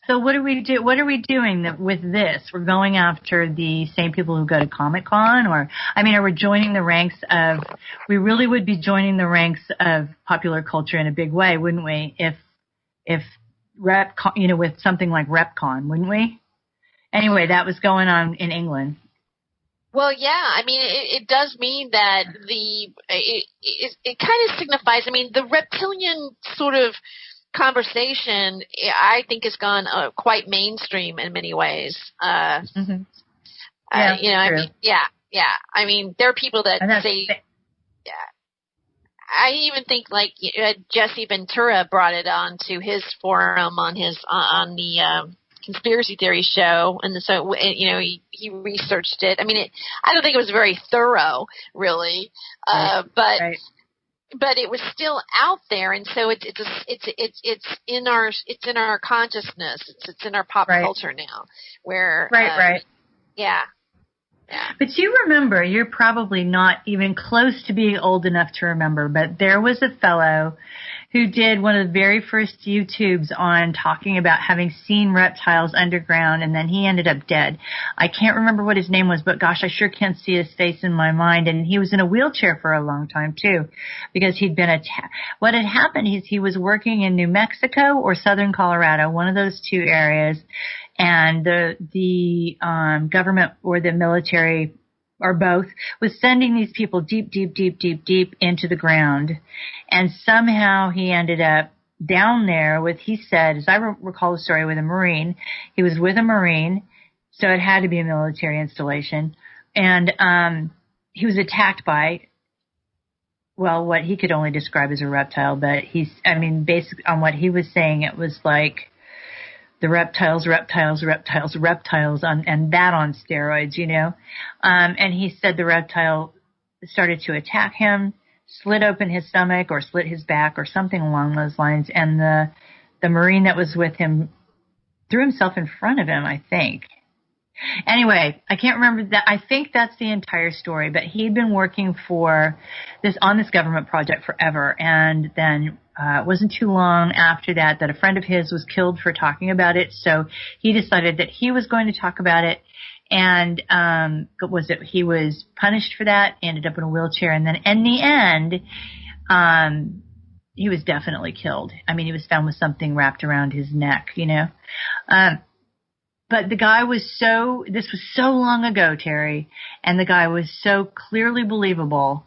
So what do we do? What are we doing with this? We're going after the same people who go to Comic-Con, or are we joining the ranks of? We really would be joining the ranks of popular culture in a big way, wouldn't we? If RepCon, with something like RepCon, wouldn't we? Anyway, that was going on in England. Well, yeah. It does mean that it kind of signifies. The reptilian sort of conversation, I think, has gone quite mainstream in many ways. Yeah, true. There are people that say, I even think like Jesse Ventura brought it on to his forum on the conspiracy theory show, and so he researched it. I don't think it was very thorough, really, right. But it was still out there, and so it's in our consciousness. It's in our pop culture now, where yeah. But you remember, you're probably not even close to being old enough to remember, but there was a fellow who did one of the very first YouTubes on talking about having seen reptiles underground, and then he ended up dead. I can't remember what his name was, but gosh, I sure can't see his face in my mind. And he was in a wheelchair for a long time too, because he'd been attacked. What had happened is he was working in New Mexico or southern Colorado, one of those two areas, and the government or the military or both was sending these people deep into the ground. And somehow he ended up down there with, he said, as I recall the story, with a Marine. He was with a Marine, so it had to be a military installation. And he was attacked by, well, what he could only describe as a reptile, but basically on what he was saying, it was like the reptiles, and that on steroids, and he said the reptile started to attack him, slit open his stomach or slit his back or something along those lines, and the Marine that was with him threw himself in front of him, I think. Anyway, I can't remember that. I think that's the entire story, but he'd been working on this government project forever, and then it wasn't too long after that a friend of his was killed for talking about it, so he decided that he was going to talk about it, and he was punished for that, ended up in a wheelchair, and then in the end, he was definitely killed. He was found with something wrapped around his neck, But the guy this was so long ago, Terry, and the guy was so clearly believable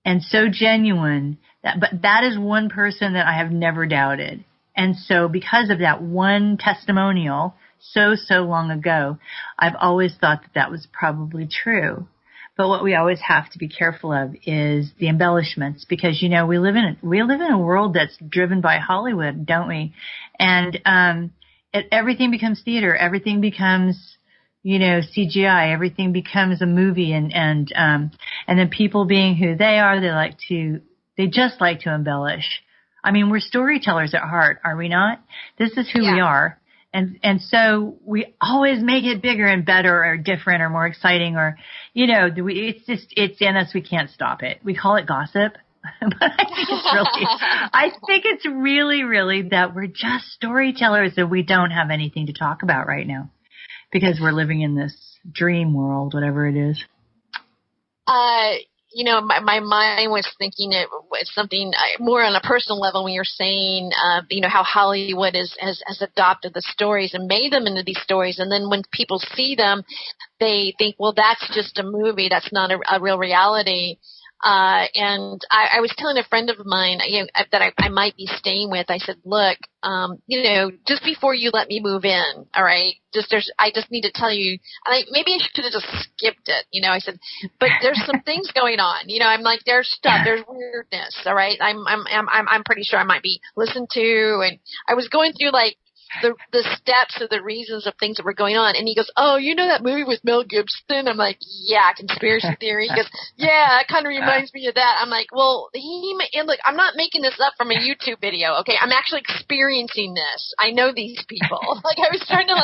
and so genuine but that is one person that I have never doubted. And so because of that one testimonial so long ago, I've always thought that was probably true. But what we always have to be careful of is the embellishments, because, we live in a world that's driven by Hollywood, don't we? And, everything becomes theater. Everything becomes, CGI. Everything becomes a movie, and then people being who they are, they just like to embellish. We're storytellers at heart, are we not? This is who we are. And so we always make it bigger and better or different or more exciting, or, it's in us. We can't stop it. We call it gossip. But I think it's really that we're just storytellers, and we don't have anything to talk about right now because we're living in this dream world, whatever it is. My mind was thinking it was something more on a personal level when you're saying, how Hollywood has adopted the stories and made them into these stories. And then when people see them, they think, well, that's just a movie. That's not a real reality. And I was telling a friend of mine, that I might be staying with, I said, look, just before you let me move in, all right, I just need to tell you, maybe I should have just skipped it. I said, but there's some things going on, I'm like, there's stuff, there's weirdness. All right. I'm pretty sure I might be listened to. And I was going through the steps of the reasons of things that were going on. And he goes, oh, that movie with Mel Gibson? I'm like, yeah, conspiracy theory. He goes, yeah, it kind of reminds me of that. I'm like, well, look, I'm not making this up from a YouTube video. Okay. I'm actually experiencing this. I know these people. I was trying to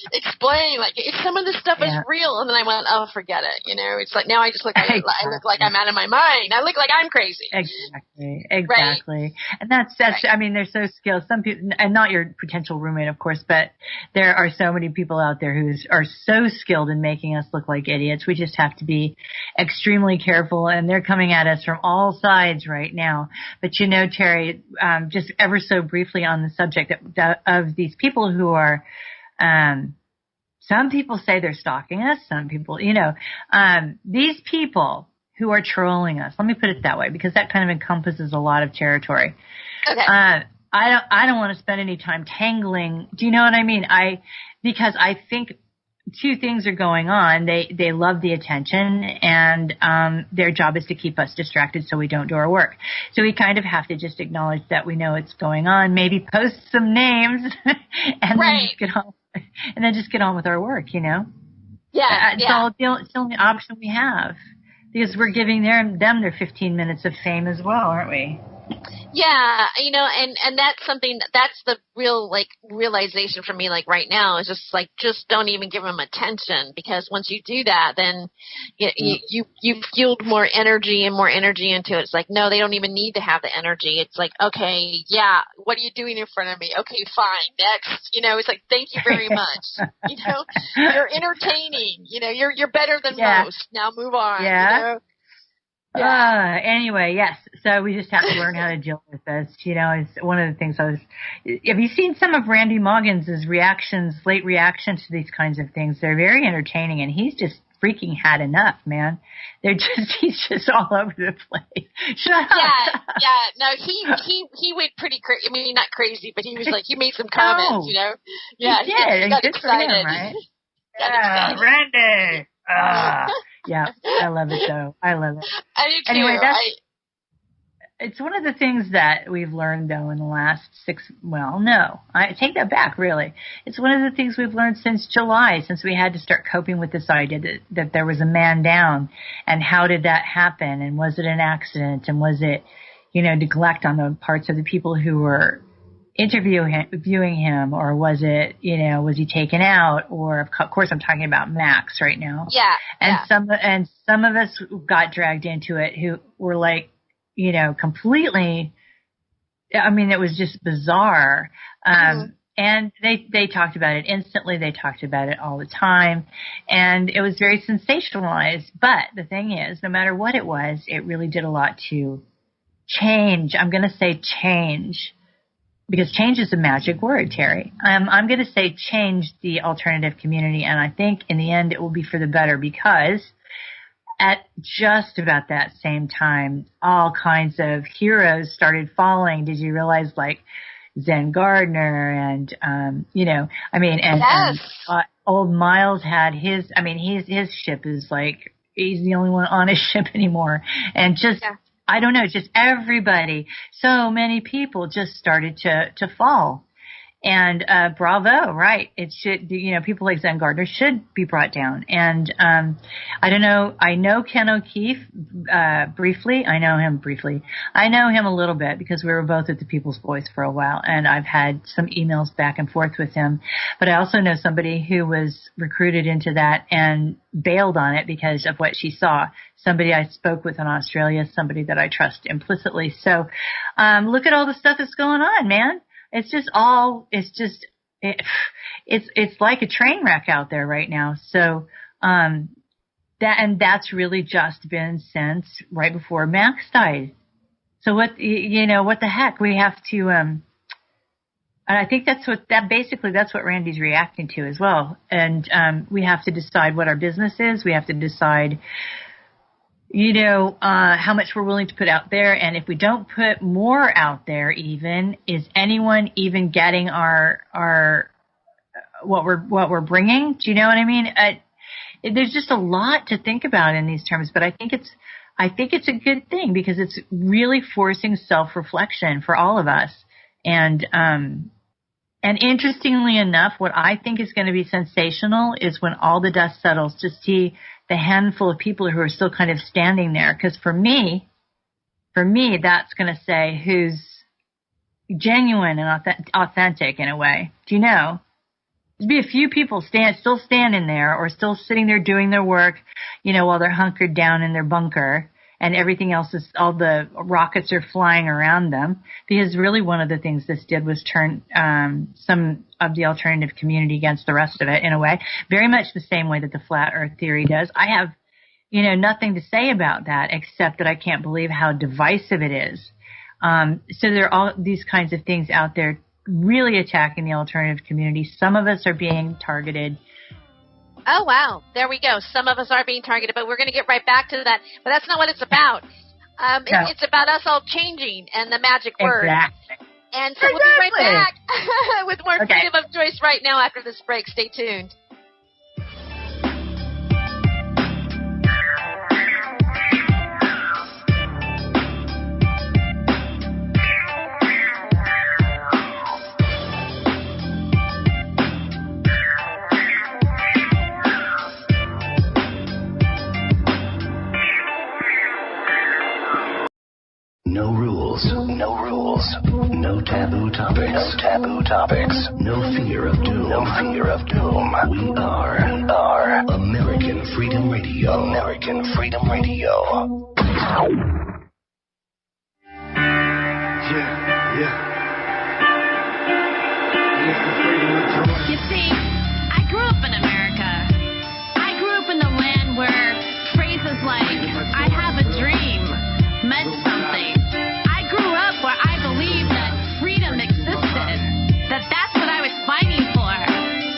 explain, if some of this stuff is real. And then I went, oh, forget it. It's like, now I just look like, I look like I'm out of my mind. I look like I'm crazy. Exactly. Right? And that's, they're so skilled. Some people, and not your potential potential roommate, of course, but there are so many people out there who are so skilled in making us look like idiots. We just have to be extremely careful, and they're coming at us from all sides right now. But Terry, just ever so briefly on the subject of these people who are, some people say they're stalking us. Some people, these people who are trolling us. Let me put it that way, because that kind of encompasses a lot of territory. Okay. I don't want to spend any time tangling. Do you know what I mean? Because I think two things are going on. They love the attention, and their job is to keep us distracted so we don't do our work. So we kind of have to just acknowledge that we know it's going on, maybe post some names and then just get on with our work, Yeah. It's the only option we have, because we're giving them their 15 minutes of fame as well, aren't we? Yeah, and that's something that's the real realization for me right now is just don't even give them attention, because once you do that, then you fueled more energy into it. It's like, no, they don't even need to have the energy. It's like, okay, yeah, what are you doing in front of me? Okay, fine, next. It's like, thank you very much. You're entertaining. You're better than most. Now move on. Yeah. Anyway, yes. So we just have to learn how to deal with this. It's one of the things have you seen some of Randy Moggins' late reactions to these kinds of things? They're very entertaining, and he's just freaking had enough, man. He's just all over the place. Shut up. Yeah. No, he went pretty crazy. I mean, not crazy, but he was he made some comments, Yeah, he did. He got Good excited. For him, right? Yeah, Randy. Yeah, I love it though. I love it. I do too. Anyway, it's one of the things that we've learned though in the last I take that back, really. It's one of the things we've learned since July, since we had to start coping with this idea that there was a man down, and how did that happen, and was it an accident, and was it, neglect on the parts of the people who were viewing him, or was it, was he taken out? Or of course I'm talking about Max right now. Yeah. And some of us got dragged into it who were completely, I mean, it was just bizarre. And they talked about it instantly. They talked about it all the time, and it was very sensationalized. But the thing is, no matter what it was, it really did a lot to change. I'm going to say change, because change is a magic word, Terry. I'm going to say change the alternative community, and I think in the end it will be for the better, because at just about that same time, all kinds of heroes started falling. Did you realize, Zen Gardner and, old Miles had his ship is he's the only one on his ship anymore. And just, I don't know, just everybody, so many people just started to fall. And bravo, right? It should, people like Zen Gardner should be brought down. And I don't know. I know Ken O'Keefe briefly. I know him briefly. I know him a little bit because we were both at the People's Voice for a while, and I've had some emails back and forth with him. But I also know somebody who was recruited into that and bailed on it because of what she saw. Somebody I spoke with in Australia, somebody that I trust implicitly. So look at all the stuff that's going on, man. It's like a train wreck out there right now. So, that's really just been since right before Max died. So what the heck? We have to, and I think that's what Randy's reacting to as well. And, we have to decide what our business is. We have to decide, how much we're willing to put out there. And if we don't put more out there, is anyone even getting our what we're bringing? Do you know what I mean? There's just a lot to think about in these terms, but I think it's a good thing because it's really forcing self-reflection for all of us. And interestingly enough, what I think is going to be sensational is when all the dust settles, to see the handful of people who are still kind of standing there. Because for me, that's going to say who's genuine and authentic in a way. Do you know? There'd be a few people still standing there or still sitting there doing their work, while they're hunkered down in their bunker and everything else is, all the rockets are flying around them. Because really one of the things this did was turn some of the alternative community against the rest of it in a way, very much the same way that the flat earth theory does. I have, nothing to say about that except that I can't believe how divisive it is. So there are all these kinds of things out there really attacking the alternative community. Some of us are being targeted. Oh, wow. There we go. Some of us are being targeted, but we're going to get right back to that. But that's not what it's about. No. It's about us all changing and the magic word. Exactly. And so we'll be right back with more Freedom of Choice right now after this break. Stay tuned. No rules, no taboo topics, no fear of doom, We are American Freedom Radio. You see, I grew up in America. I grew up in the land where phrases like, I have a dream, meant something. I grew up where I believed that freedom existed, that that's what I was fighting for,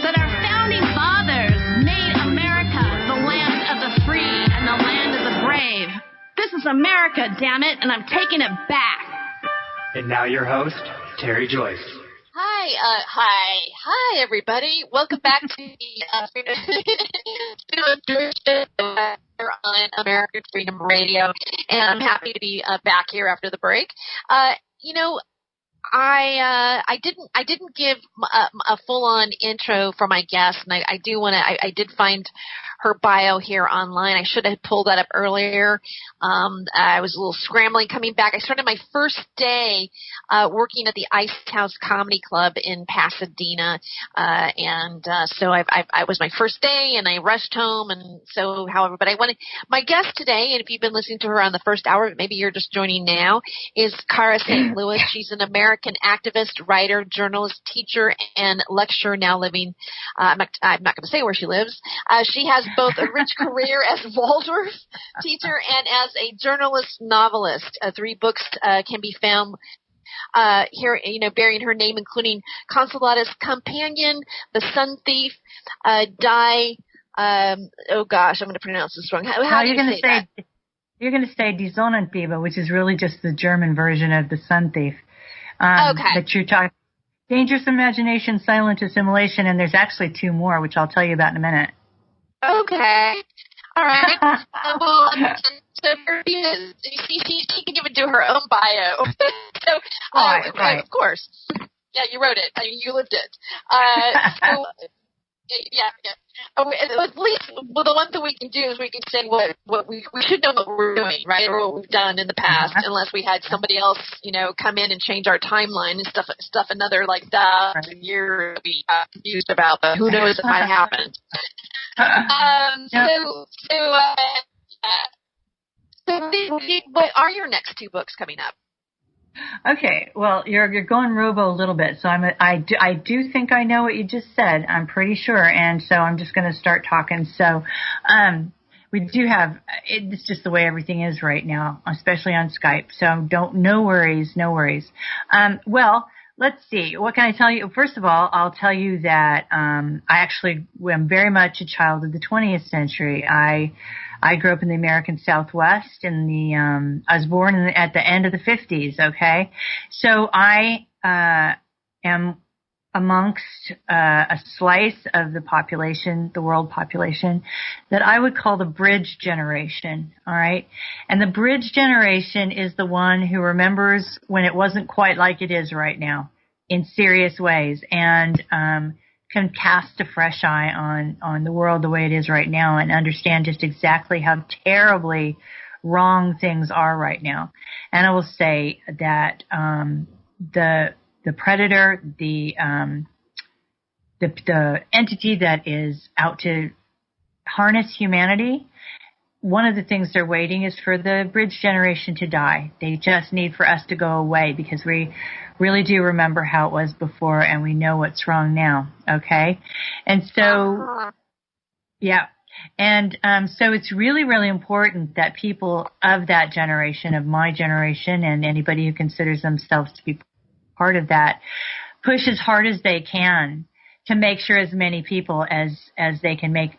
that our founding fathers made America the land of the free and the land of the brave. This is America, damn it, and I'm taking it back. And now your host, Terry Joyce. Hi, everybody. Welcome back to the Freedom of Choice here on American Freedom Radio, and I'm happy to be back here after the break. I didn't give a full-on intro for my guest, and I did find her bio here online. I should have pulled that up earlier. I was a little scrambling coming back. I started my first day working at the Ice House Comedy Club in Pasadena, so I was my first day, and I rushed home, and so, however, but my guest today, and if you've been listening to her on the first hour, maybe you're just joining now, is Cara St. Louis. She's an American activist, writer, journalist, teacher, and lecturer now living, I'm not going to say where she lives. She has both a rich career as Waldorf teacher and as a journalist novelist. 3 books can be found here, bearing her name, including Consulatus Companion, The Sun Thief, Die. Oh gosh, I'm going to pronounce this wrong. How do you say that? You're going to say Die Sonnendiebe, which is really just the German version of The Sun Thief. Okay. But you're talking Dangerous Imagination, Silent Assimilation, and there's actually 2 more, which I'll tell you about in a minute. Okay. All right. So she can even do her own bio. So, right. Of course. Yeah, you wrote it. I mean, you lived it. Yeah. At least, the one thing we can do is we can say what we should know what we're doing, right, or what we've done in the past, unless we had somebody else, come in and change our timeline and stuff another like that year to be confused about. But who knows if that happened. What are your next 2 books coming up? Okay, well, you're going robo a little bit, so I do think I know what you just said. I'm pretty sure, and so I'm just going to start talking. So, we do have, it's just the way everything is right now, especially on Skype. So no worries. Well, let's see. What can I tell you? First of all, I'll tell you that I actually am very much a child of the 20th century. I grew up in the American Southwest I was born at the end of the 50s, okay? So I am amongst a slice of the population, the world population, that I would call the bridge generation, all right? And the bridge generation is the one who remembers when it wasn't quite like it is right now in serious ways, and can cast a fresh eye on the world the way it is right now and understand just exactly how terribly wrong things are right now. And I will say that the predator, the entity that is out to harness humanity, one of the things they're waiting is for the bridge generation to die. They just need for us to go away because we really do remember how it was before and we know what's wrong now. Okay. And so, yeah. And so it's really, really important that people of that generation, of my generation, and anybody who considers themselves to be part of that, push as hard as they can to make sure as many people as they can make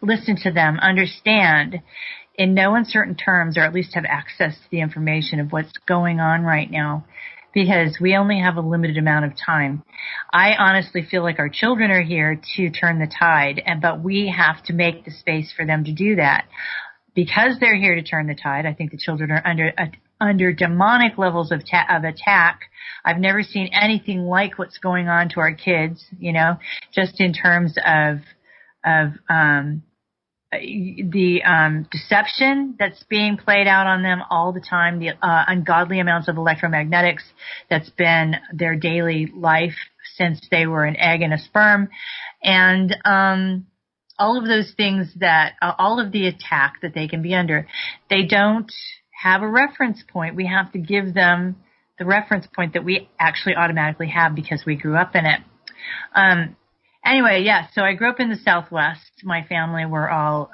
listen to them, understand in no uncertain terms, or at least have access to the information of what's going on right now, because we only have a limited amount of time. I honestly feel like our children are here to turn the tide, but we have to make the space for them to do that. Because they're here to turn the tide, I think the children are under demonic levels of attack. I've never seen anything like what's going on to our kids, just in terms of the deception that's being played out on them all the time, the ungodly amounts of electromagnetics that's been their daily life since they were an egg and a sperm, and all of those things that all of the attack that they can be under. They don't have a reference point. We have to give them the reference point that we actually automatically have because we grew up in it. Anyway, yeah, so I grew up in the Southwest. My family were all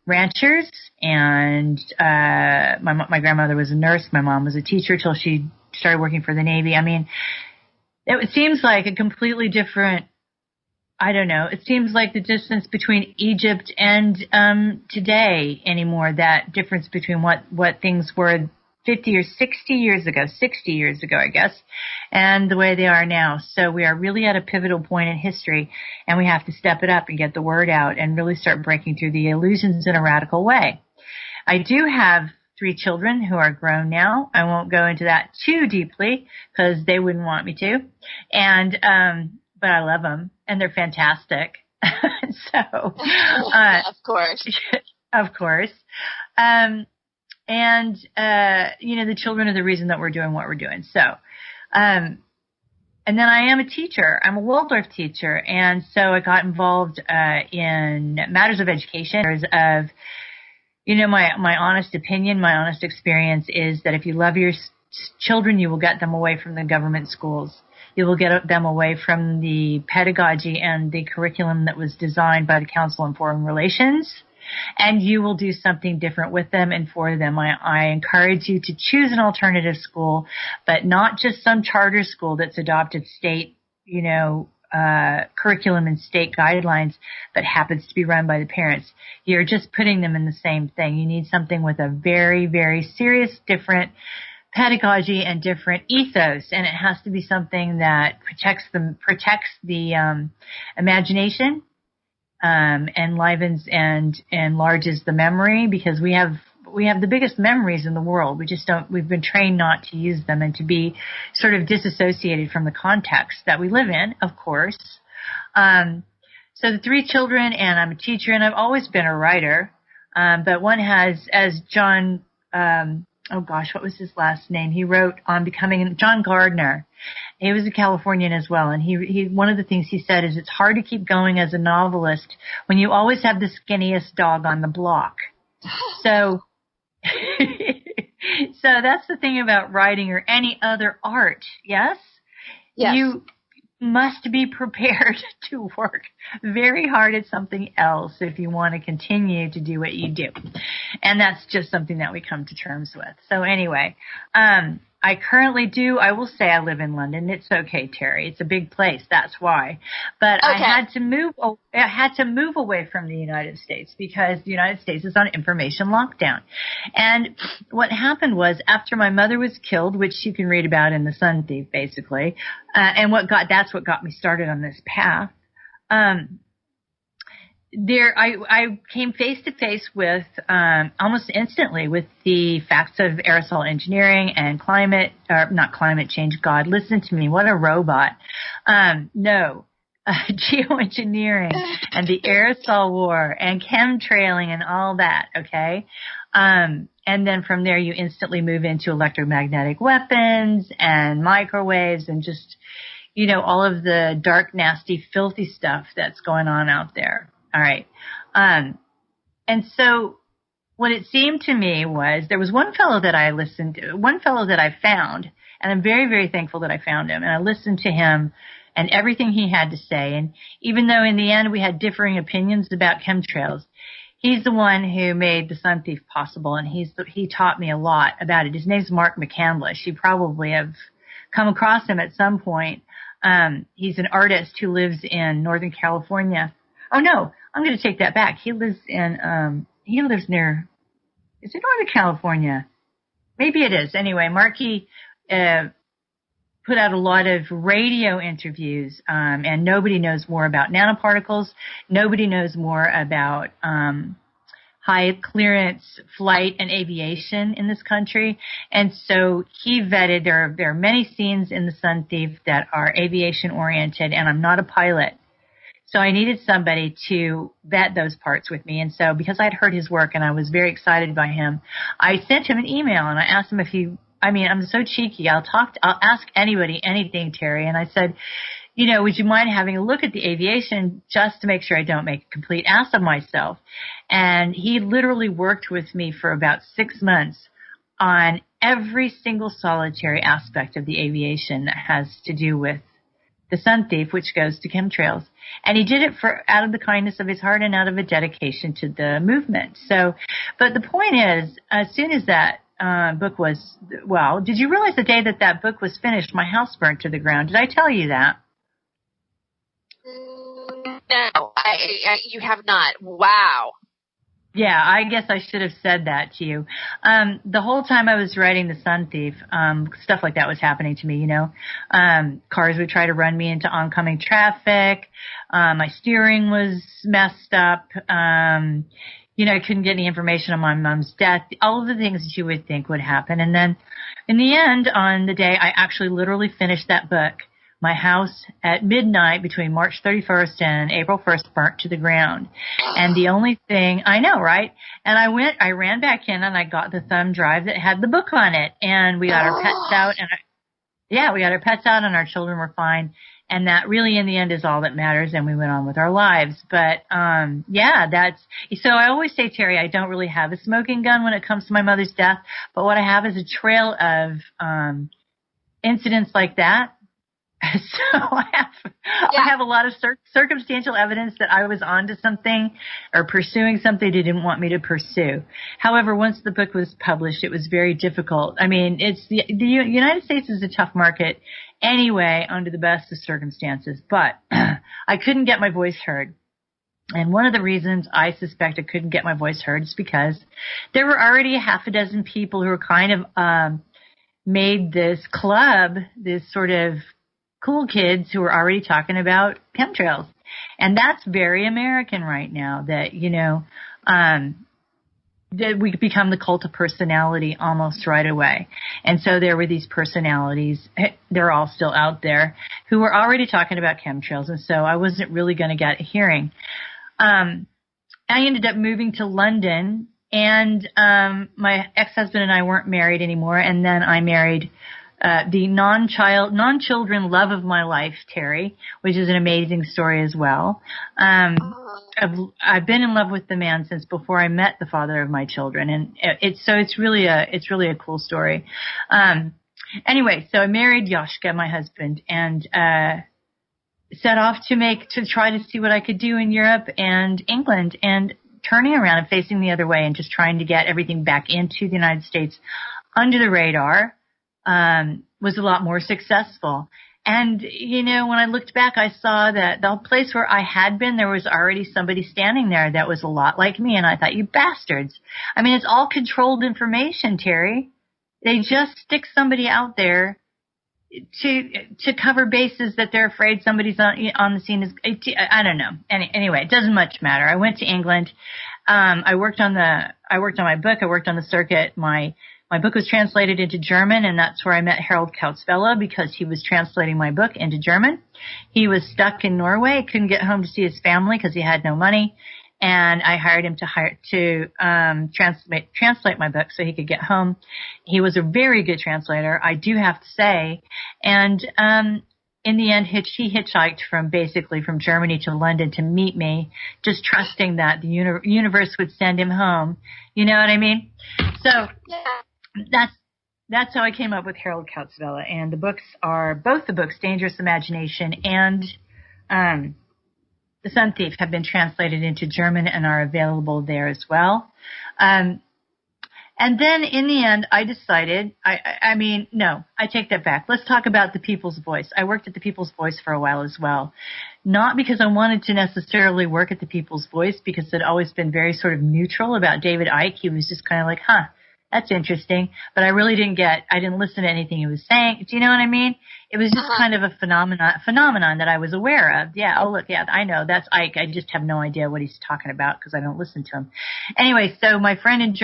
ranchers, and my grandmother was a nurse. My mom was a teacher till she started working for the Navy. I mean, it seems like a completely different, I don't know, it seems like the distance between Egypt and today anymore, that difference between what things were 50 or 60 years ago, I guess, and the way they are now. So we are really at a pivotal point in history, and we have to step it up and get the word out and really start breaking through the illusions in a radical way. I do have 3 children who are grown now. I won't go into that too deeply because they wouldn't want me to. And, but I love them, and they're fantastic. So, of course. Of course. And, the children are the reason that we're doing what we're doing. So, and then I am a teacher. I'm a Waldorf teacher. And so I got involved, in matters of education, my honest opinion, my honest experience is that if you love your children, you will get them away from the government schools. You will get them away from the pedagogy and the curriculum that was designed by the Council on Foreign Relations. And you will do something different with them and for them. I encourage you to choose an alternative school, but not just some charter school that's adopted state, curriculum and state guidelines, but happens to be run by the parents. You're just putting them in the same thing. You need something with a very, very serious, different pedagogy and different ethos, and it has to be something that protects the imagination, enlivens and enlarges the memory, because we have the biggest memories in the world. We've been trained not to use them and to be sort of disassociated from the context that we live in, of course. So the 3 children, and I'm a teacher, and I've always been a writer. But one has, as John, what was his last name? He wrote on becoming John Gardner. He was a Californian as well, and he one of the things he said is it's hard to keep going as a novelist when you always have the skinniest dog on the block. So that's the thing about writing or any other art, yes? Yes. You must be prepared to work very hard at something else if you want to continue to do what you do. And that's just something that we come to terms with. So anyway, I currently I will say I live in London. It's okay, Terry. It's a big place. That's why. But okay. I had to move away from the United States because the United States is on information lockdown. And what happened was, after my mother was killed, which you can read about in The Sun Thief, basically, and that's what got me started on this path. I came face to face with, almost instantly, with the facts of aerosol engineering and not climate change. God, listen to me. What a robot. Geoengineering and the aerosol war and chemtrailing and all that. Okay. And then from there you instantly move into electromagnetic weapons and microwaves and just, all of the dark, nasty, filthy stuff that's going on out there. All right. And And so what it seemed to me was there was one fellow that I found, and I'm very, very thankful that I found him. And I listened to him and everything he had to say. And even though in the end we had differing opinions about chemtrails, he's the one who made the Sun Thief possible, and he taught me a lot about it. His name's Mark McCandlish. You probably have come across him at some point. He's an artist who lives in Northern California. Oh no, I'm going to take that back. He lives near, is it Northern California? Maybe it is. Anyway, Marky put out a lot of radio interviews, and nobody knows more about nanoparticles. Nobody knows more about high clearance flight and aviation in this country. And so he vetted, there are many scenes in The Sun Thief that are aviation oriented, and I'm not a pilot. So I needed somebody to vet those parts with me. And so because I'd heard his work and I was very excited by him, I sent him an email and I asked him if I'm so cheeky. I'll ask anybody anything, Terry. And I said, would you mind having a look at the aviation just to make sure I don't make a complete ass of myself? And he literally worked with me for about 6 months on every single solitary aspect of the aviation that has to do with The Sun Thief, which goes to chemtrails. And he did it out of the kindness of his heart and out of a dedication to the movement. So, but the point is, as soon as that book was, did you realize the day that book was finished, my house burnt to the ground? Did I tell you that? No, you have not. Wow. Yeah, I guess I should have said that to you. The whole time I was writing The Sun Thief, stuff like that was happening to me, Cars would try to run me into oncoming traffic. My steering was messed up. I couldn't get any information on my mom's death. All of the things that you would think would happen. And then in the end, on the day I actually literally finished that book, my house at midnight between March 31st and April 1st burnt to the ground. And the only thing, I know, right? And I ran back in and I got the thumb drive that had the book on it. And we got our pets out we got our pets out and our children were fine. And that really in the end is all that matters. And we went on with our lives. But, so I always say, Terry, I don't really have a smoking gun when it comes to my mother's death. But what I have is a trail of, incidents like that. So I have a lot of circumstantial evidence that I was onto something or pursuing something they didn't want me to pursue. However, once the book was published, it was very difficult. I mean, the United States is a tough market anyway under the best of circumstances, but I couldn't get my voice heard. And one of the reasons I suspect I couldn't get my voice heard is because there were already a half a dozen people who were kind of made this club, this sort of cool kids who are already talking about chemtrails. And that's very American right now that, that we become the cult of personality almost right away. And so there were these personalities, they're all still out there, who were already talking about chemtrails. And so I wasn't really going to get a hearing. I ended up moving to London, and my ex-husband and I weren't married anymore. And then I married the non-children love of my life, Terry, which is an amazing story as well. I've been in love with the man since before I met the father of my children, and it's really a cool story. Anyway, so I married Yoshka, my husband, and set off to try to see what I could do in Europe and England, and turning around and facing the other way and just trying to get everything back into the United States under the radar. Was a lot more successful. And, when I looked back, I saw that the place where I had been, there was already somebody standing there that was a lot like me. And I thought, you bastards. I mean, it's all controlled information, Terry. They just stick somebody out there to cover bases that they're afraid somebody's on the scene. I don't know. Anyway, it doesn't much matter. I went to England. I worked on my book. I worked on the circuit. My book was translated into German, and that's where I met Harold Kautzvella, because he was translating my book into German. He was stuck in Norway, couldn't get home to see his family because he had no money, and I hired him to translate my book so he could get home. He was a very good translator, I do have to say, and in the end, he hitchhiked from Germany to London to meet me, just trusting that the universe would send him home. You know what I mean? So that's how I came up with Harold Kautzvella. And both the books, Dangerous Imagination and The Sun Thief, have been translated into German and are available there as well. And then in the end, I decided, I take that back. Let's talk about the People's Voice. I worked at the People's Voice for a while as well. Not because I wanted to necessarily work at the People's Voice, because it had always been very sort of neutral about David Icke. He was just kind of like, that's interesting. But I really I didn't listen to anything he was saying. Do you know what I mean? It was just kind of a phenomenon that I was aware of. Yeah. Oh, look. Yeah, I know. That's Icke. I just have no idea what he's talking about because I don't listen to him. Anyway, so a friend in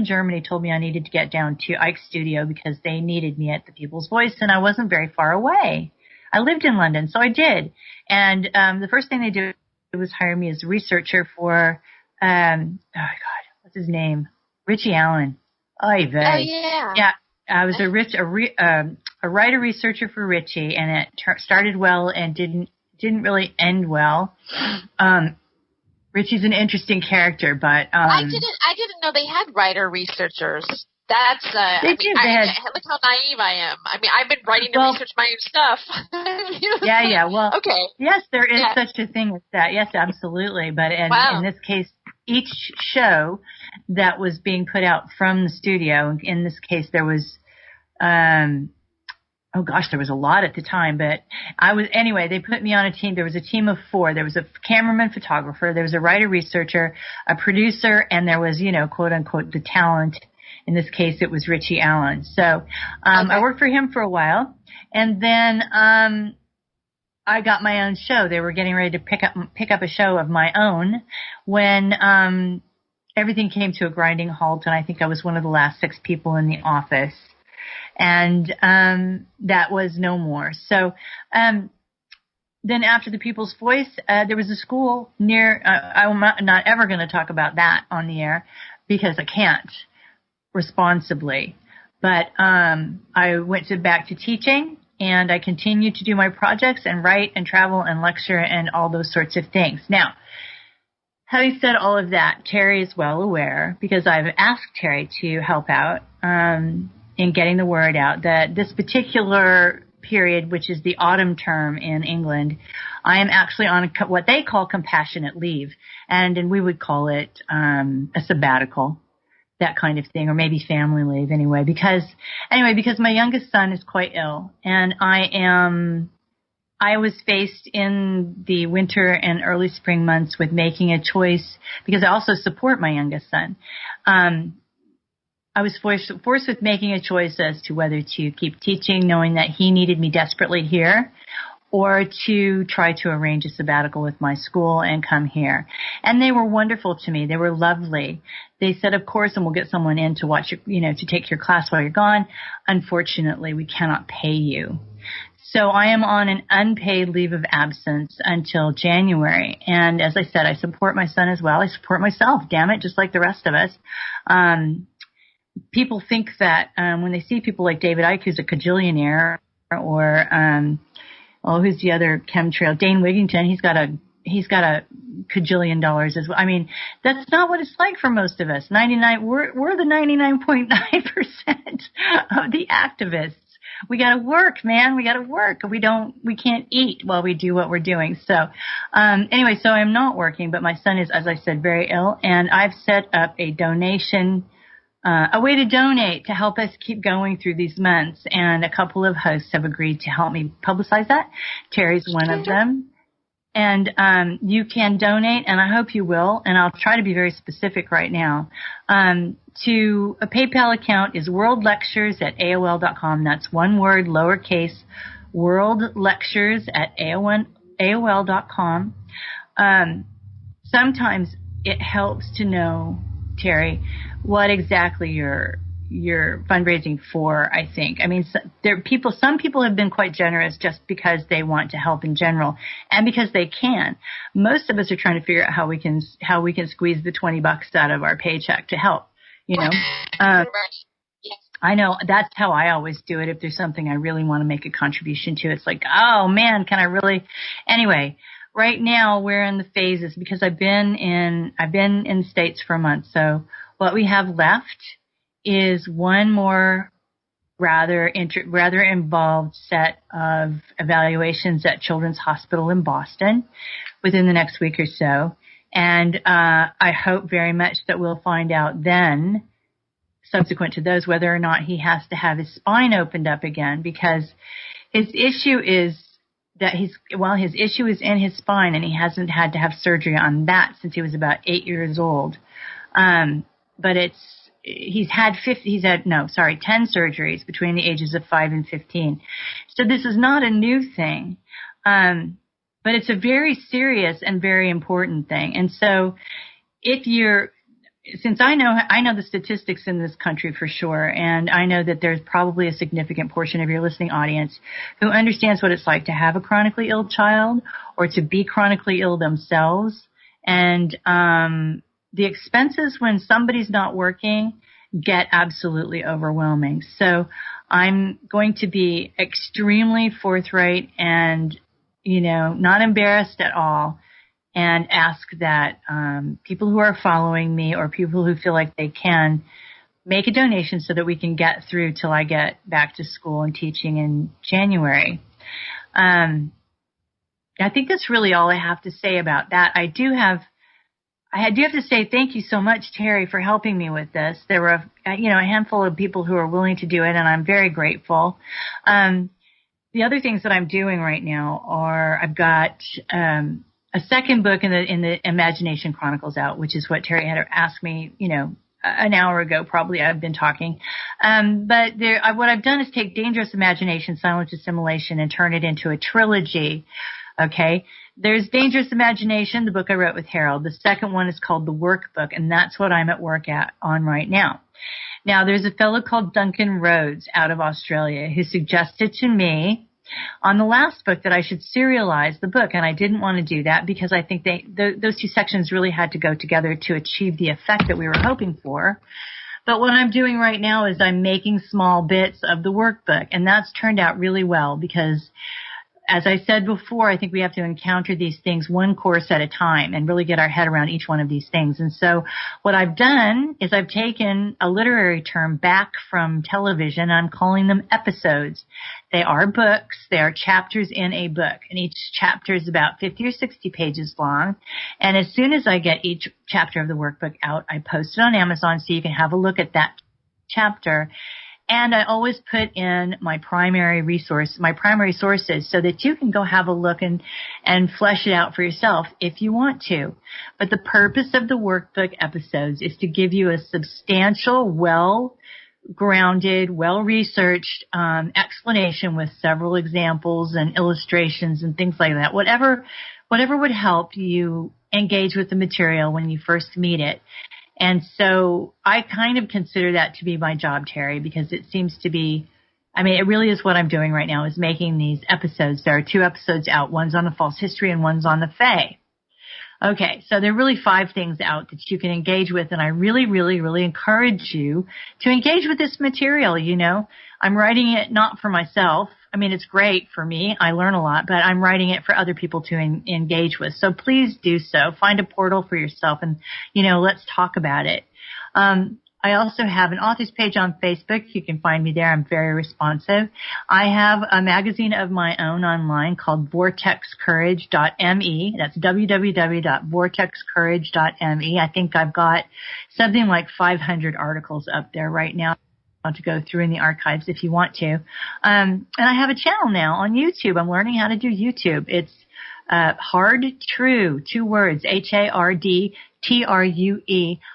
Germany told me I needed to get down to Icke's studio because they needed me at the People's Voice, and I wasn't very far away. I lived in London, so I did. And the first thing they did was hire me as a researcher for, what's his name? Richie Allen. Oh yeah. Yeah, I was a writer researcher for Richie, and it started well and didn't really end well. Richie's an interesting character, but I didn't know they had writer researchers. That's look how naive I am. I mean, I've been writing to research my own stuff. Yeah. Well, okay. Yes, there is such a thing as that. Yes, absolutely. But in this case, each show that was being put out from the studio, in this case, there was, there was a lot at the time, but they put me on a team. There was a team of 4. There was a cameraman, photographer, there was a writer, researcher, a producer, and there was, quote unquote, the talent. In this case, it was Richie Allen. So, I worked for him for a while, and then, I got my own show. They were getting ready to pick up a show of my own when everything came to a grinding halt, and I think I was one of the last 6 people in the office. And that was no more. So then after the People's Voice, there was a school near I'm not ever going to talk about that on the air because I can't responsibly. But I went back to teaching. And I continued to do my projects and write and travel and lecture and all those sorts of things. Now, having said all of that, Terry is well aware, because I've asked Terry to help out in getting the word out, that this particular period, which is the autumn term in England, I am actually on what they call compassionate leave. And we would call it a sabbatical. That kind of thing, or maybe family leave anyway, because my youngest son is quite ill, and I was faced in the winter and early spring months with making a choice, because I also support my youngest son. I was forced with making a choice as to whether to keep teaching, knowing that he needed me desperately here, or to try to arrange a sabbatical with my school and come here. And they were wonderful to me. They were lovely. They said, of course, and we'll get someone in to watch your, to take your class while you're gone. Unfortunately, we cannot pay you. So I am on an unpaid leave of absence until January. And as I said, I support my son as well. I support myself, damn it, just like the rest of us. People think that when they see people like David Icke, who's a cajillionaire, or who's the other chemtrail? Dane Wigington. He's got a cajillion dollars as well. I mean, that's not what it's like for most of us. We're the 99.9% of the activists. We got to work, man. We got to work. We can't eat while we do what we're doing. So, anyway, so I'm not working, but my son is, as I said, very ill, and I've set up a donation, a way to donate to help us keep going through these months. And a couple of hosts have agreed to help me publicize that. Terry's one of them. And you can donate, and I hope you will, and I'll try to be very specific right now. To a PayPal account is worldlectures@AOL.com. That's one word, lowercase, worldlectures@AOL.com. Sometimes it helps to know, Terry, what exactly you're fundraising for, I think. I mean, some people have been quite generous just because they want to help in general and because they can. Most of us are trying to figure out how we can squeeze the $20 out of our paycheck to help, Right. Yes. I know that's how I always do it. If there's something I really want to make a contribution to, it's like, oh man, can I really? Anyway, right now we're in the phases because I've been in the States for a month. So what we have left is one more rather involved set of evaluations at Children's Hospital in Boston within the next week or so. And I hope very much that we'll find out then, subsequent to those, whether or not he has to have his spine opened up again, because his issue is that his issue is in his spine, and he hasn't had to have surgery on that since he was about 8 years old. But he's had 10 surgeries between the ages of 5 and 15. So this is not a new thing. But it's a very serious and very important thing. And so since I know the statistics in this country for sure, and I know that there's probably a significant portion of your listening audience who understands what it's like to have a chronically ill child or to be chronically ill themselves. And the expenses when somebody's not working get absolutely overwhelming. So I'm going to be extremely forthright and, not embarrassed at all, and ask that people who are following me or people who feel like they can make a donation so that we can get through till I get back to school and teaching in January. I think that's really all I have to say about that. I do have to say thank you so much, Terry, for helping me with this. There were, a handful of people who are willing to do it, and I'm very grateful. The other things that I'm doing right now are I've got a second book in the Imagination Chronicles out, which is what Terry had asked me, an hour ago, probably I've been talking. But what I've done is take Dangerous Imagination, Silent Assimilation, and turn it into a trilogy. Okay. There's Dangerous Imagination, the book I wrote with Harold. The second one is called The Workbook, and that's what I'm at work on right now. Now, there's a fellow called Duncan Rhodes out of Australia who suggested to me on the last book that I should serialize the book, and I didn't want to do that because I think those two sections really had to go together to achieve the effect that we were hoping for. But what I'm doing right now is I'm making small bits of the workbook, and that's turned out really well because, as I said before, I think we have to encounter these things one course at a time and really get our head around each one of these things. And so what I've done is I've taken a literary term back from television. I'm calling them episodes. They are books. They are chapters in a book, and each chapter is about 50 or 60 pages long. And as soon as I get each chapter of the workbook out, I post it on Amazon so you can have a look at that chapter. And I always put in my primary sources so that you can go have a look and flesh it out for yourself if you want to. But the purpose of the workbook episodes is to give you a substantial, well-grounded, well-researched explanation with several examples and illustrations and things like that. Whatever would help you engage with the material when you first meet it. And so I kind of consider that to be my job, Terry, because it seems to be, it really is what I'm doing right now is making these episodes. There are 2 episodes out. One's on the false history and one's on the FAE. Okay, so there are really 5 things out that you can engage with, and I really, really, really encourage you to engage with this material, I'm writing it not for myself. It's great for me. I learn a lot, but I'm writing it for other people to engage with. So please do so. Find a portal for yourself and, let's talk about it. I also have an authors page on Facebook. You can find me there. I'm very responsive. I have a magazine of my own online called vortexcourage.me. That's www.vortexcourage.me. I think I've got something like 500 articles up there right now to go through in the archives if you want to. And I have a channel now on YouTube. I'm learning how to do YouTube. It's Hard True, 2 words, HARDTRUE.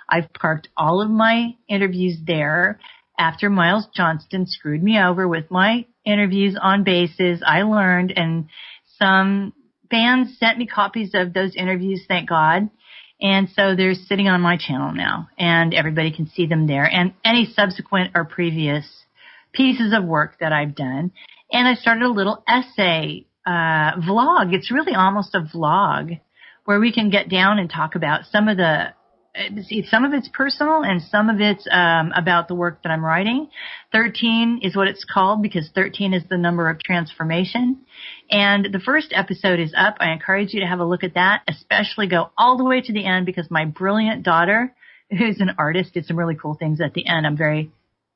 I've parked all of my interviews there after Miles Johnston screwed me over with my interviews on bases. I learned, and some fans sent me copies of those interviews, thank God. And so they're sitting on my channel now, and everybody can see them there, and any subsequent or previous pieces of work that I've done. And I started a little essay vlog. It's really almost a vlog where we can get down and talk about some of the some of it's personal and some of it's about the work that I'm writing. 13 is what it's called because 13 is the number of transformation. And the first episode is up. I encourage you to have a look at that, especially go all the way to the end because my brilliant daughter, who's an artist, did some really cool things at the end.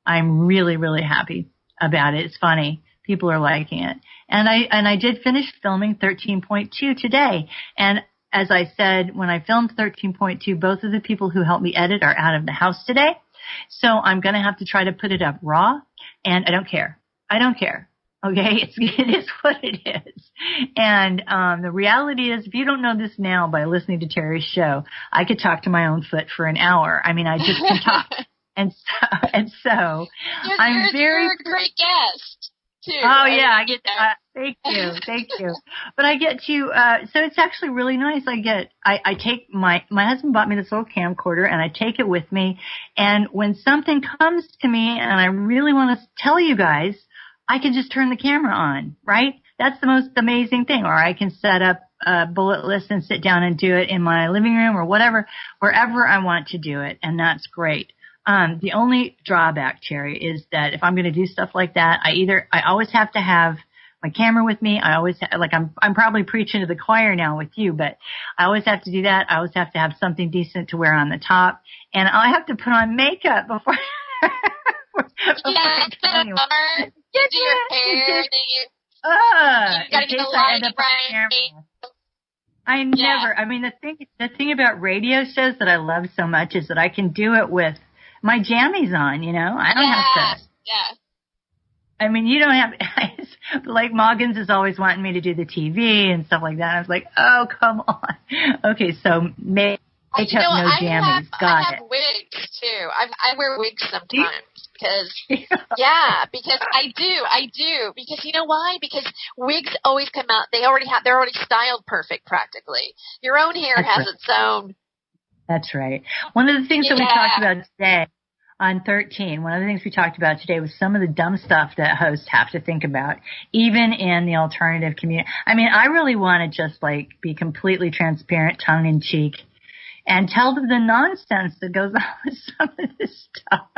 I'm really, really happy about it. It's funny. People are liking it. And I did finish filming 13.2 today. And as I said, when I filmed 13.2, both of the people who helped me edit are out of the house today. So I'm going to have to try to put it up raw. And I don't care. Okay. It is what it is. And, the reality is if you don't know this now by listening to Terry's show, I could talk to my own foot for an hour. I mean, I just can talk. And so you're a great guest. Too. Oh yeah, I get thank you. But I get to so it's actually really nice. I take my husband bought me this little camcorder and I take it with me, and when something comes to me and I really want to tell you guys, I can just turn the camera on, right? That's the most amazing thing. Or I can set up bullet list and sit down and do it in my living room or whatever, wherever I want to do it, and that's great. The only drawback, Terry, is that if I'm going to do stuff like that, I always have to have my camera with me. I always I'm probably preaching to the choir now with you, but I always have to do that. I always have to have something decent to wear on the top, and I have to put on makeup before. Yeah, you do your hair, you gotta get the lighting right. I never. I mean, the thing about radio shows that I love so much is that I can do it with my jammies on, you know. I don't have to. Yeah. I mean, you don't have, like Moggins is always wanting me to do the TV and stuff like that. I was like, oh, come on. Okay, so makeup, no jammies. I have wigs too. I wear wigs sometimes because, because I do. Because you know why? Because wigs always come out, they're already styled perfect practically. Your own hair has its own. That's right. One of the things that we talked about today on 13, one of the things we talked about today was some of the dumb stuff that hosts have to think about, even in the alternative community. I mean, I really want to just be completely transparent, tongue in cheek, and tell them the nonsense that goes on with some of this stuff.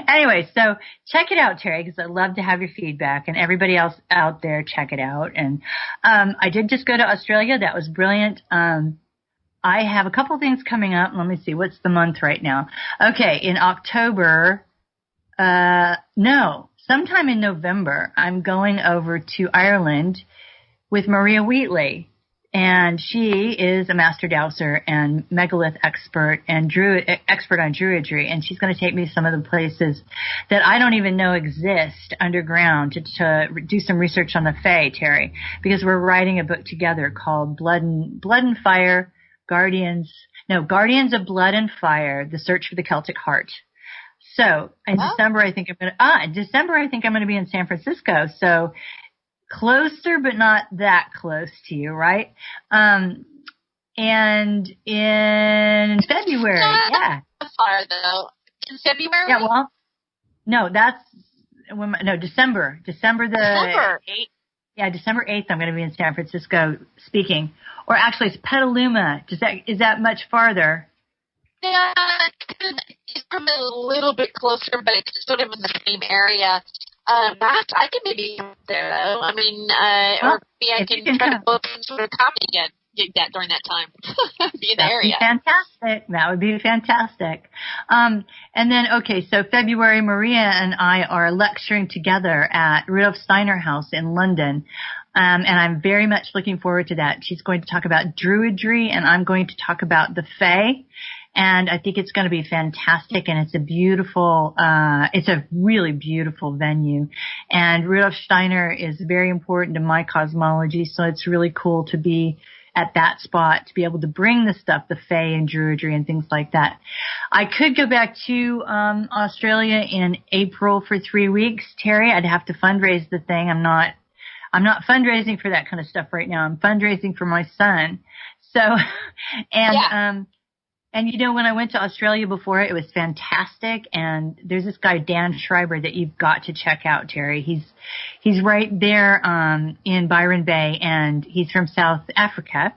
Anyway, so check it out, Terry, because I'd love to have your feedback, and everybody else out there, check it out. And I did just go to Australia. That was brilliant. I have a couple things coming up. Let me see. What's the month right now? Okay, in October, sometime in November, I'm going over to Ireland with Maria Wheatley. And she is a master dowser and megalith expert and expert on druidry. And she's going to take me to some of the places that I don't even know exist underground to do some research on the FAE, Terry, because we're writing a book together called Blood and Fire, Guardians of Blood and Fire, The Search for the Celtic Heart. So in December, I think I'm going to be in San Francisco. So closer, but not that close to you, right? And in February, far though. In February? Yeah, well, no, December. December 8th. Yeah, December 8th, I'm going to be in San Francisco speaking. Or actually, it's Petaluma. Is that much farther? Yeah, it's probably a little bit closer, but it's sort of in the same area. I can maybe come there, though. I mean, or maybe I can try to book some sort of copy again. Get that during that time. Be in the area. Fantastic. That would be fantastic. And then, so February, Maria and I are lecturing together at Rudolf Steiner House in London. And I'm very much looking forward to that. She's going to talk about druidry and I'm going to talk about the FAE. And I think it's going to be fantastic, and it's a really beautiful venue. And Rudolf Steiner is very important to my cosmology, so it's really cool to be at that spot, to be able to bring the stuff, the FAE and druidry and things like that. I could go back to Australia in April for 3 weeks, Terry. I'd have to fundraise the thing. I'm not fundraising for that kind of stuff right now. I'm fundraising for my son. So, and you know, when I went to Australia before, it was fantastic. And there's this guy, Dan Schreiber, that you've got to check out, Terry. He's right there in Byron Bay, and he's from South Africa.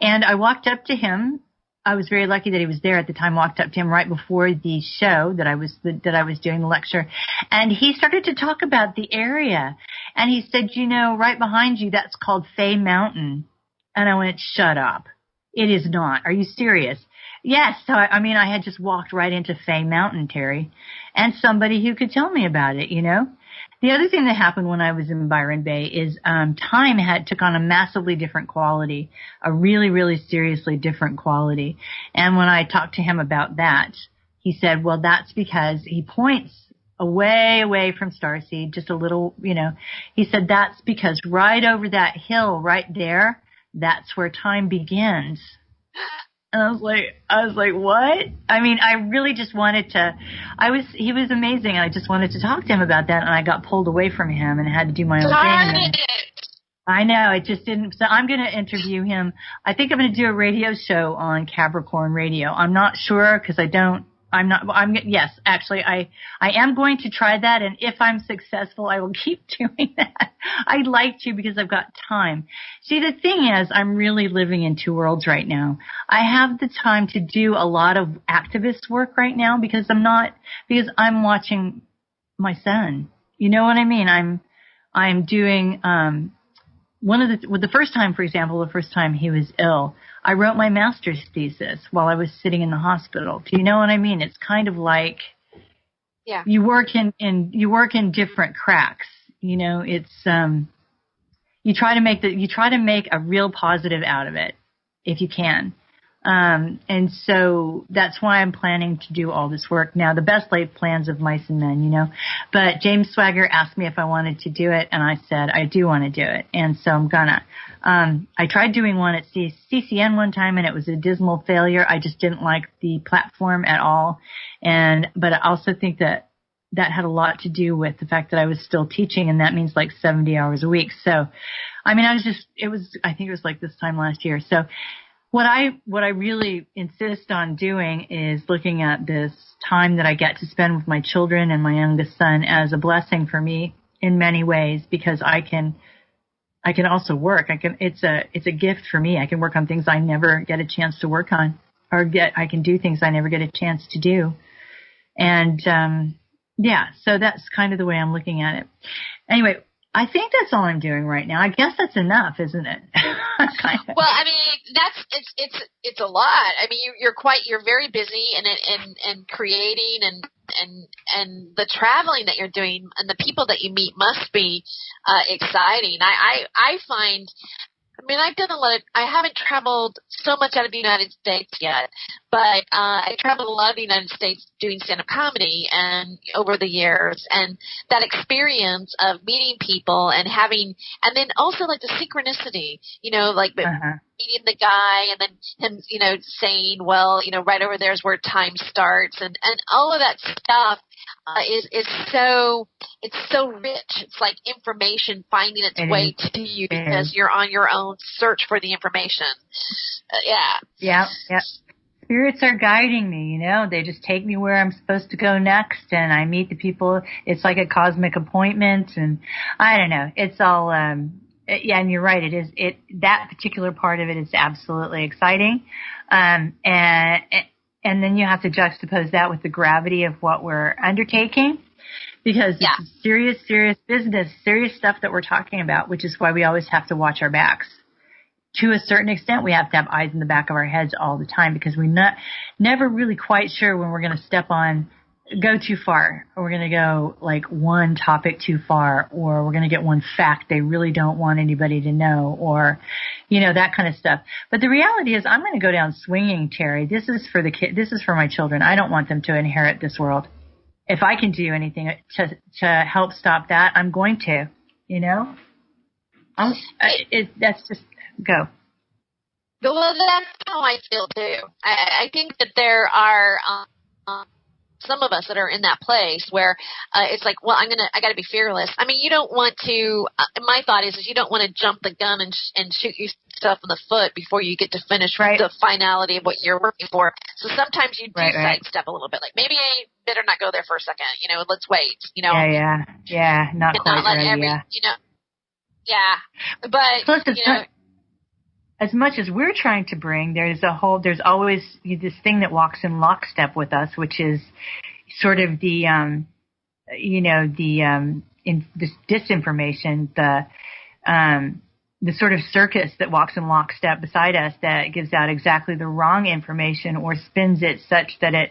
And I walked up to him I was very lucky that he was there at the time, walked up to him right before the show that I was doing the lecture. And he started to talk about the area. And he said, right behind you, that's called FAE Mountain. And I went, shut up. It is not. Are you serious? Yes. So, I had just walked right into FAE Mountain, Terry, and somebody who could tell me about it, The other thing that happened when I was in Byron Bay is time took on a massively different quality, a really, really seriously different quality. And when I talked to him about that, he said, well, that's because he points away from Starseed, just a little, he said that's because right over that hill right there, that's where time begins. And I was like, what? I really just wanted to, he was amazing, and I just wanted to talk to him about that, and I got pulled away from him and had to do my own thing. I know, it just didn't, so I'm going to interview him. I think I'm going to do a radio show on Capricorn Radio. I'm not sure, because yes, actually, I am going to try that, and if I'm successful, I will keep doing that. I'd like to, because I've got time. See, the thing is, I'm really living in two worlds right now. I have the time to do a lot of activist work right now because I'm watching my son. You know what I mean? I'm doing, the first time he was ill, I wrote my master's thesis while I was sitting in the hospital. Do you know what I mean? It's kind of like, yeah, you work in different cracks. It's you try to make a real positive out of it if you can. And so that's why I'm planning to do all this work. Now, the best laid plans of mice and men, but James Swagger asked me if I wanted to do it, and I said, I do want to do it. And so I'm gonna. I tried doing one at CCN one time, and it was a dismal failure. I just didn't like the platform at all. But I also think that had a lot to do with the fact that I was still teaching, and that means like 70 hours a week. So, I think it was like this time last year. So, what I really insist on doing is looking at this time that I get to spend with my children and my youngest son as a blessing for me in many ways, because I can also work. It's a gift for me. I can work on things I never get a chance to work on, I can do things I never get a chance to do. And, so that's kind of the way I'm looking at it. Anyway, I think that's all I'm doing right now. I guess that's enough, isn't it? Well, it's a lot. You're very busy and creating and the traveling that you're doing and the people that you meet must be exciting. I find, I've done I haven't traveled so much out of the United States yet, but I traveled a lot of the United States doing stand-up comedy and over the years, and that experience of meeting people and then also like the synchronicity, meeting the guy and then him, saying, well, right over there is where time starts, and all of that stuff is so rich. It's like information finding its way to you because you're on your own search for the information. Yeah. Spirits are guiding me, They just take me where I'm supposed to go next, and I meet the people. It's like a cosmic appointment, and I don't know. It's all, and you're right. It is. That particular part of it is absolutely exciting, and then you have to juxtapose that with the gravity of what we're undertaking, because it's serious business, serious stuff that we're talking about, which is why we always have to watch our backs. To a certain extent, we have to have eyes in the back of our heads all the time, because we're never really quite sure when we're going to go too far, or we're going to go like one topic too far, or we're going to get one fact they really don't want anybody to know, or, that kind of stuff. But the reality is I'm going to go down swinging, Terry. This is for the kid. This is for my children. I don't want them to inherit this world. If I can do anything to help stop that, I'm going to, that's just go. Well, that's how I feel too. I think that there are some of us that are in that place where it's like, well, I got to be fearless. You don't want to. My thought is you don't want to jump the gun and shoot yourself in the foot before you get to finish the finality of what you're working for. So sometimes you do sidestep a little bit, like maybe I better not go there for a second. Let's wait. Yeah, not quite ready. Yeah, but plus as much as we're trying to bring, there's always this thing that walks in lockstep with us, which is sort of the, in this disinformation, the sort of circus that walks in lockstep beside us that gives out exactly the wrong information or spins it such that it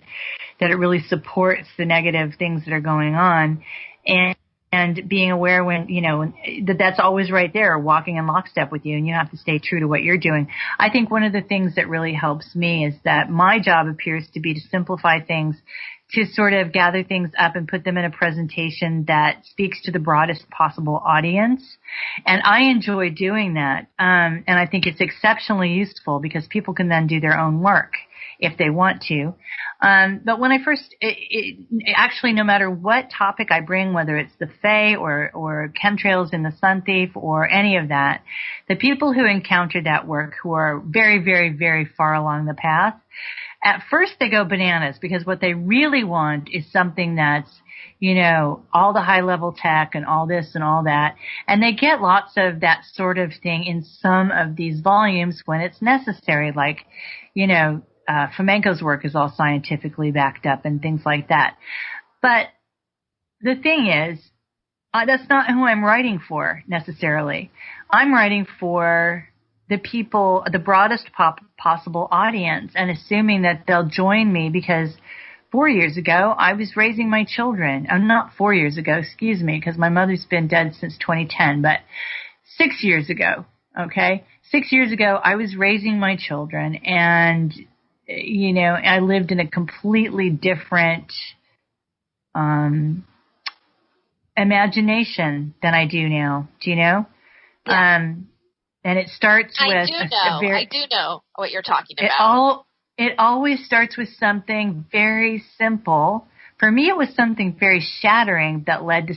really supports the negative things that are going on, and being aware when, that's always right there, walking in lockstep with you, and you have to stay true to what you're doing. I think one of the things that really helps me is that my job appears to be to simplify things, to sort of gather things up and put them in a presentation that speaks to the broadest possible audience. And I enjoy doing that. And I think it's exceptionally useful because people can then do their own work if they want to. But when I first, actually, no matter what topic I bring, whether it's the FAE or chemtrails in the Sun Thief or any of that, the people who encounter that work who are very, very, very far along the path, at first they go bananas because what they really want is something that's, all the high level tech and all this and all that. And they get lots of that sort of thing in some of these volumes when it's necessary, like, Fomenko's work is all scientifically backed up and things like that. But the thing is, that's not who I'm writing for necessarily. I'm writing for the people, the broadest possible audience, and assuming that they'll join me because 4 years ago, I was raising my children. Not 4 years ago, excuse me, because my mother's been dead since 2010, but 6 years ago, okay? 6 years ago, I was raising my children, and, I lived in a completely different imagination than I do now. Do you know? Yeah. And it starts with I do know what you're talking about. It always starts with something very simple. For me, it was something very shattering that led to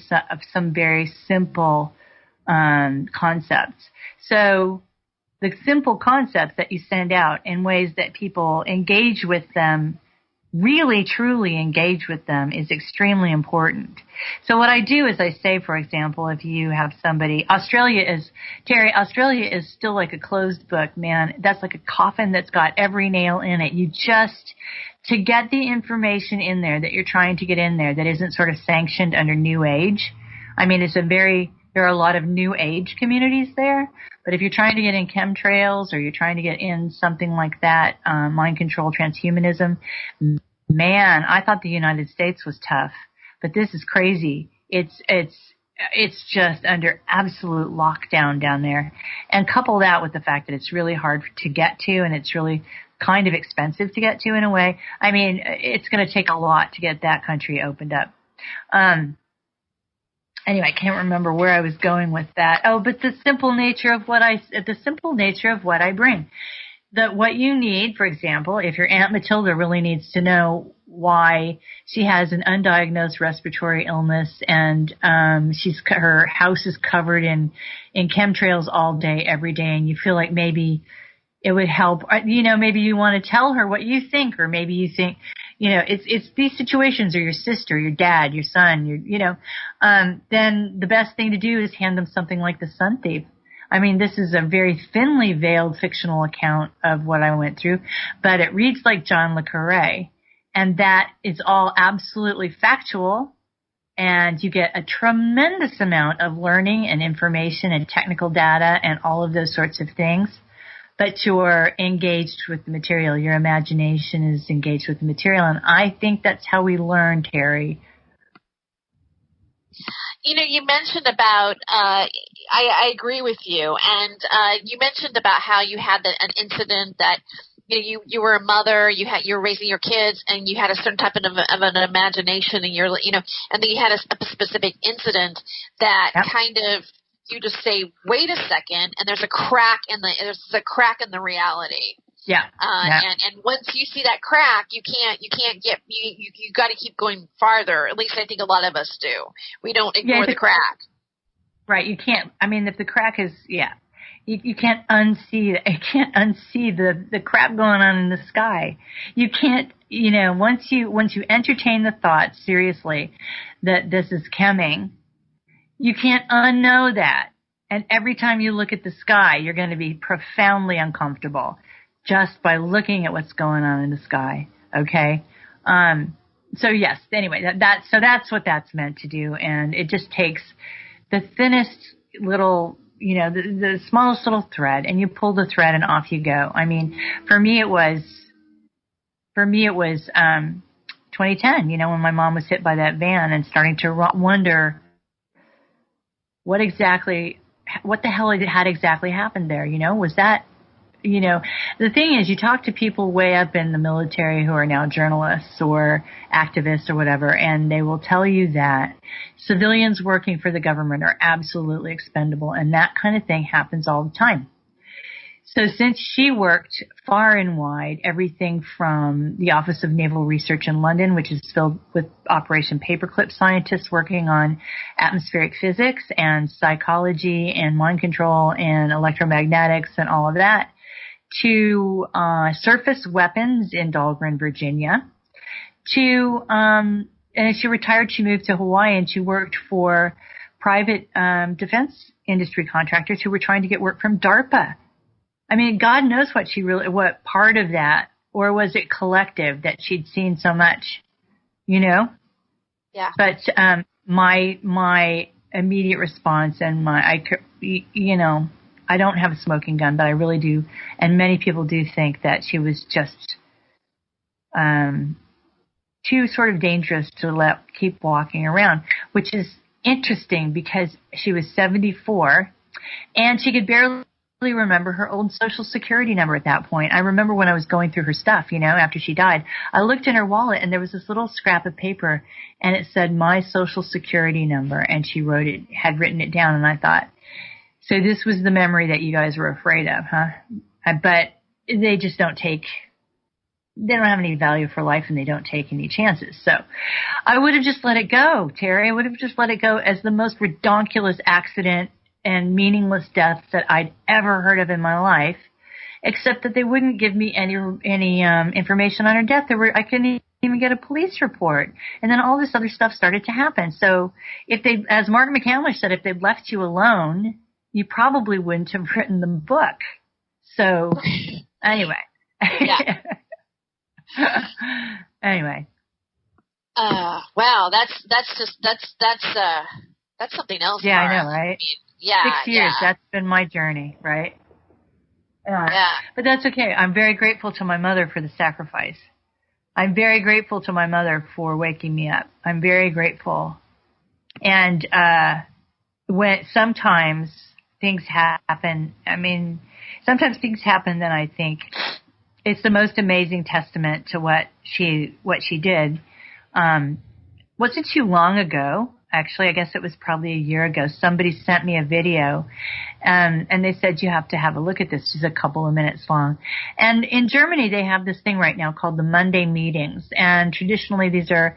some very simple concepts. So the simple concepts that you send out in ways that people engage with them, really truly engage with them, is extremely important. So what I do is I say, for example, if you have somebody, Australia is still like a closed book, man. That's like a coffin that's got every nail in it. To get the information in there that you're trying to get in there that isn't sort of sanctioned under New Age. I mean, there are a lot of New Age communities there, but if you're trying to get in chemtrails or you're trying to get in something like that, mind control, transhumanism, man, I thought the United States was tough, but this is crazy. It's just under absolute lockdown down there. And couple that with the fact that it's really hard to get to, and it's really kind of expensive to get to in a way. I mean, it's going to take a lot to get that country opened up. Anyway, I can't remember where I was going with that. Oh, but the simple nature of what I bring. What you need, for example, if your Aunt Matilda really needs to know why she has an undiagnosed respiratory illness and her house is covered in chemtrails all day, every day, and you feel like maybe it would help, maybe you want to tell her what you think, or maybe you think, it's these situations, or your sister, your dad, your son, then the best thing to do is hand them something like The Sun Thief. I mean, this is a very thinly veiled fictional account of what I went through, but it reads like John le Carré, and that is all absolutely factual, and you get a tremendous amount of learning and information and technical data and all of those sorts of things, but you're engaged with the material. Your imagination is engaged with the material, and I think that's how we learn, Terry. You mentioned about, I agree with you, and you mentioned about how you had an incident that, you were a mother, you were raising your kids, and you had a certain type of an imagination, and and then you had a specific incident that kind of, you just say, wait a second, and there's a crack in the reality. Yeah. And once you see that crack, you got to keep going farther. At least I think a lot of us do. We don't ignore the crack. Right. You can't. I mean, if the crack is, you can't unsee. You can't unsee the crap going on in the sky. You can't. Once you entertain the thought seriously that this is coming, you can't unknow that. And every time you look at the sky, you're going to be profoundly uncomfortable just by looking at what's going on in the sky. Okay. So yes, anyway, that's what that's meant to do. And it just takes the thinnest little, the smallest little thread, and you pull the thread and off you go. I mean, for me it was 2010, when my mom was hit by that van and starting to wonder what the hell had exactly happened there. Was that, the thing is, you talk to people way up in the military who are now journalists or activists or whatever, and they will tell you that civilians working for the government are absolutely expendable, and that kind of thing happens all the time. So since she worked far and wide, everything from the Office of Naval Research in London, which is filled with Operation Paperclip scientists working on atmospheric physics and psychology and mind control and electromagnetics and all of that, to surface weapons in Dahlgren, Virginia, and she retired, she moved to Hawaii, and she worked for private defense industry contractors who were trying to get work from DARPA. I mean, God knows what part of that, or was it collective that she'd seen so much, Yeah. But my immediate response and I don't have a smoking gun, but I really do, and many people do think that she was just too sort of dangerous to keep walking around, which is interesting because she was 74 and she could barely remember her old Social Security number at that point. I remember when I was going through her stuff, after she died, I looked in her wallet and there was this little scrap of paper and it said my Social Security number, and she had written it down, and I thought, so this was the memory that you guys were afraid of, huh? But they just they don't have any value for life, and they don't take any chances. So I would have just let it go, Terry. I would have just let it go as the most redonkulous accident and meaningless deaths that I'd ever heard of in my life, except that they wouldn't give me any information on her death. I couldn't even get a police report. And then all this other stuff started to happen. So as Mark McCandless said, if they'd left you alone, you probably wouldn't have written the book. So anyway. Yeah. Anyway. Wow, that's something else. Yeah, Cara. I know, right? I mean, yeah, 6 years. Yeah. That's been my journey, right? Yeah. But that's okay. I'm very grateful to my mother for the sacrifice. I'm very grateful to my mother for waking me up. I'm very grateful. And sometimes things happen. I mean, sometimes things happen that I think it's the most amazing testament to what she did. Wasn't too long ago. Actually, I guess it was probably a year ago. Somebody sent me a video, and they said, you have to have a look at this. It's a couple of minutes long. And in Germany, they have this thing right now called the Monday meetings. And traditionally, these are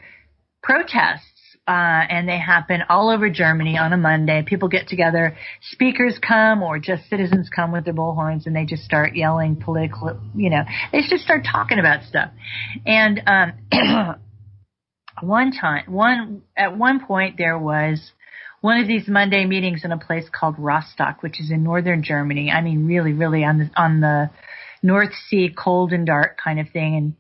protests, and they happen all over Germany on a Monday. People get together, speakers come, or just citizens come with their bullhorns, and they just start yelling political, they just start talking about stuff. And at one point there was one of these Monday meetings in a place called Rostock, which is in northern Germany. I mean, really, really on the North Sea, cold and dark kind of thing. And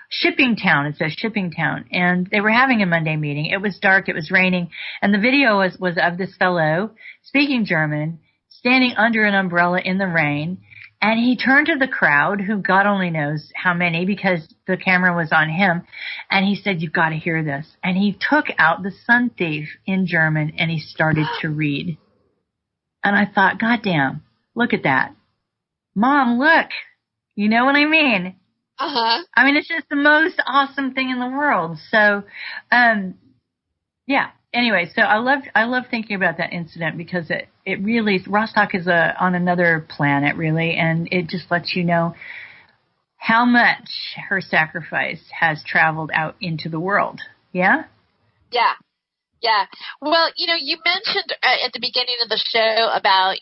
shipping town, it says shipping town. And they were having a Monday meeting. It was dark, it was raining. And the video was of this fellow speaking German, standing under an umbrella in the rain. And he turned to the crowd, who God only knows how many, because the camera was on him, and he said, you've got to hear this. And he took out The Sun Thief in German, and he started to read. And I thought, God damn, look at that. Mom, look. You know what I mean? Uh-huh. I mean, it's just the most awesome thing in the world. So, yeah. Anyway, so I love thinking about that incident because it really, Rostock is on another planet, really, and it just lets you know how much her sacrifice has traveled out into the world. Yeah? Yeah. Yeah. Well, you mentioned at the beginning of the show about,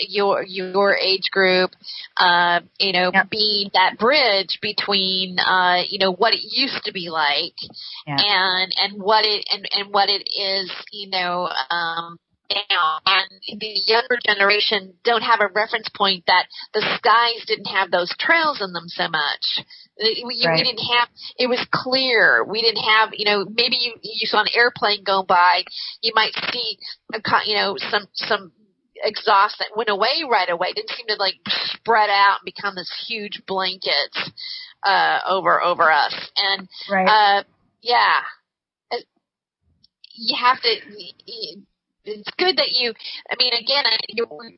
your age group, Yep. being that bridge between, what it used to be like, Yeah. and what it is, now, and the younger generation don't have a reference point that the skies didn't have those trails in them so much. We didn't have, it was clear. We didn't have, maybe you saw an airplane go by, you might see, some exhaust that went away right away. It didn't seem to like spread out and become this huge blankets over us. And you have to. It's good that you're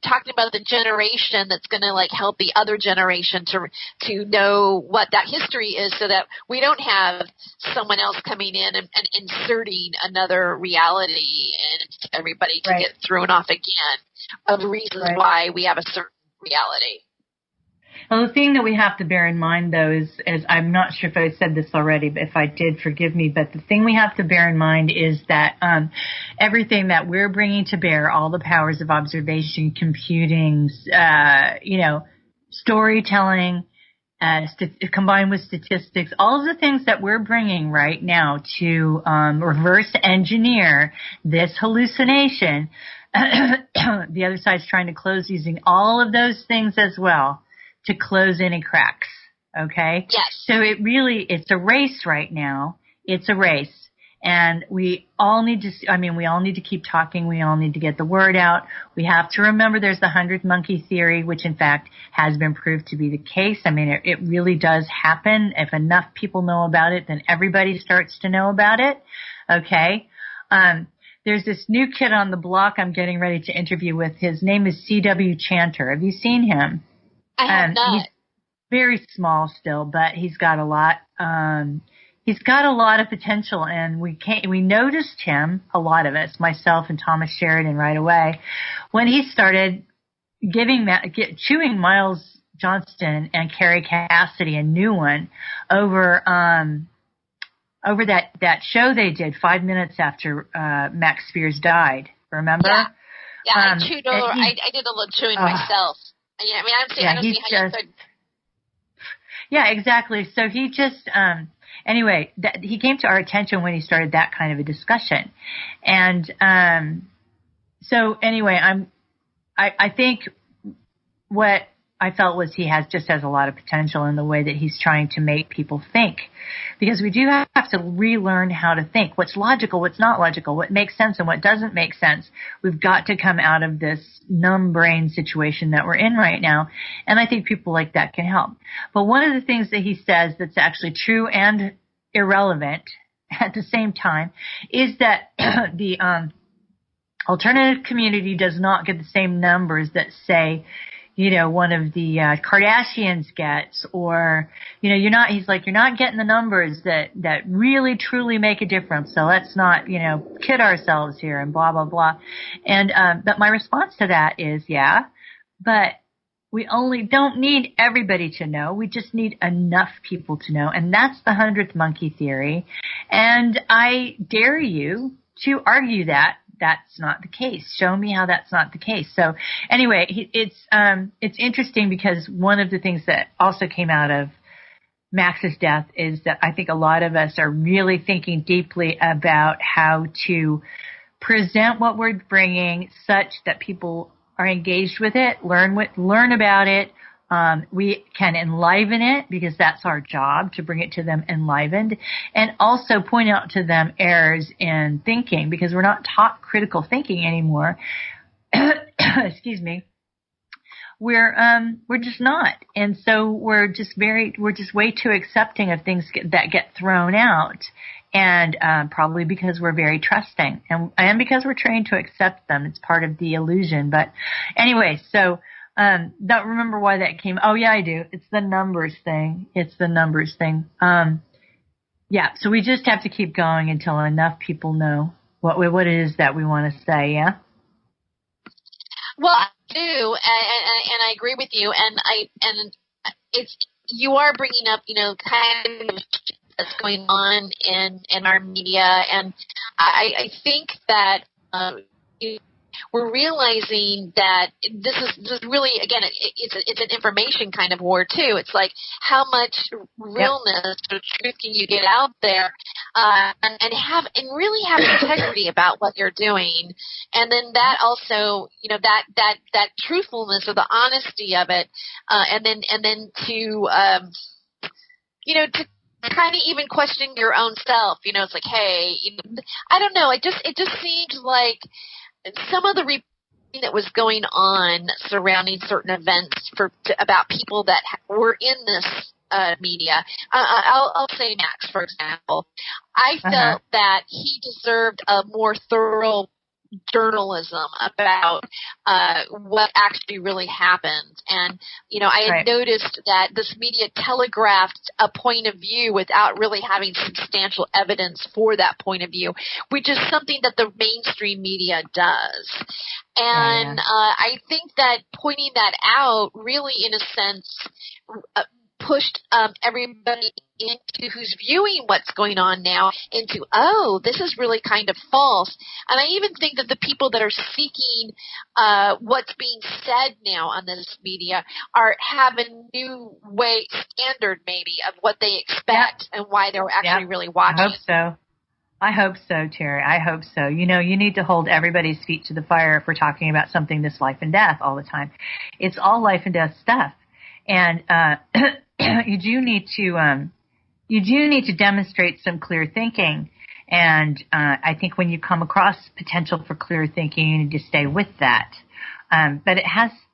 talking about the generation that's going to like help the other generation to know what that history is, so that we don't have someone else coming in and inserting another reality and everybody to get thrown off again of the reasons why we have a certain reality. Well, the thing that we have to bear in mind, though, is I'm not sure if I said this already, but if I did, forgive me. But the thing we have to bear in mind is that everything that we're bringing to bear, all the powers of observation, computing, storytelling, combined with statistics, all of the things that we're bringing right now to reverse engineer this hallucination, the other side's trying to close using all of those things as well to close any cracks, okay? Yes. So it's a race right now. It's a race. And we all need to keep talking. We all need to get the word out. We have to remember there's the 100 monkey theory, which in fact has been proved to be the case. I mean, it really does happen. If enough people know about it, then everybody starts to know about it, okay? There's this new kid on the block I'm getting ready to interview with. His name is C.W. Chanter. Have you seen him? I have not. He's very small still, but he's got a lot. He's got a lot of potential, and we noticed him, a lot of us, myself and Thomas Sheridan, right away when he started chewing Miles Johnston and Carrie Cassidy, a new one, over that show they did 5 minutes after Max Spears died. Remember? Yeah. I chewed over. I did a little chewing myself. Yeah, I don't see how you could. Yeah, exactly. So he just, anyway, he came to our attention when he started that kind of a discussion. And so anyway, I think what I felt was he has a lot of potential in the way that he's trying to make people think. Because we do have to relearn how to think. What's logical, what's not logical, what makes sense and what doesn't make sense. We've got to come out of this numb brain situation that we're in right now. And I think people like that can help. But one of the things that he says that's actually true and irrelevant at the same time is that the alternative community does not get the same numbers that, say, one of the Kardashians gets, or, you're not getting the numbers that really truly make a difference. So let's not, kid ourselves here and blah, blah, blah. And, but my response to that is, but we don't need everybody to know. We just need enough people to know. And that's the 100th monkey theory. And I dare you to argue that that's not the case. Show me how that's not the case. So anyway, it's interesting because one of the things that also came out of Max's death is that I think a lot of us are really thinking deeply about how to present what we're bringing such that people are engaged with it, learn about it. We can enliven it because that's our job, to bring it to them enlivened, and also point out to them errors in thinking, because we're not taught critical thinking anymore. Excuse me. We're just not. And so we're just way too accepting of things that get thrown out. And, probably because we're very trusting and because we're trained to accept them. It's part of the illusion. But anyway, so, don't remember why that came. Oh yeah, I do. It's the numbers thing. Yeah. So we just have to keep going until enough people know what it is that we want to say. Yeah. Well, I do, and I agree with you. And you are bringing up, kind of that's going on in our media, and I think that, we're realizing that this is really, again, it's an information kind of war too. It's like, how much realness or truth can you get out there? and really have integrity about what you're doing. And then that also, that truthfulness or the honesty of it, and then to kind of even question your own self. It's like, hey, I don't know. It just seems like some of the reporting that was going on surrounding certain events about people that were in this media. I'll say Max, for example. I felt that he deserved a more thorough journalism about what actually really happened. And, I had noticed that this media telegraphed a point of view without really having substantial evidence for that point of view, which is something that the mainstream media does. And I think that pointing that out really, in a sense, pushed everybody into who's viewing what's going on now into, oh, this is really kind of false. And I even think that the people that are seeking what's being said now on this media have a new standard maybe of what they expect and why they're actually really watching. I hope so, Terry. I hope so. You need to hold everybody's feet to the fire if we're talking about something that's life and death all the time. It's all life and death stuff. And you do need to demonstrate some clear thinking. And I think when you come across potential for clear thinking, you need to stay with that. But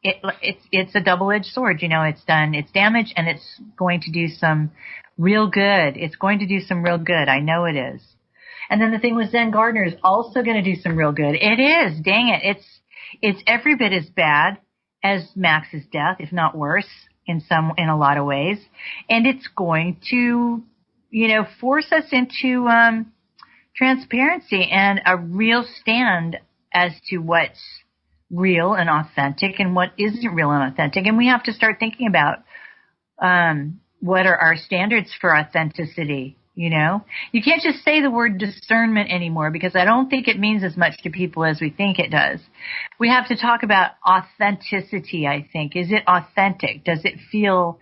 it's a double-edged sword. It's done its damage, and it's going to do some real good. It's going to do some real good. I know it is. And then the thing with Zen Gardner is also going to do some real good. It is. Dang it. It's every bit as bad as Max's death, if not worse, in a lot of ways. And it's going to, force us into transparency and a real stand as to what's real and authentic and what isn't real and authentic. And we have to start thinking about what are our standards for authenticity. You can't just say the word discernment anymore, because I don't think it means as much to people as we think it does. We have to talk about authenticity, I think. Is it authentic? Does it feel,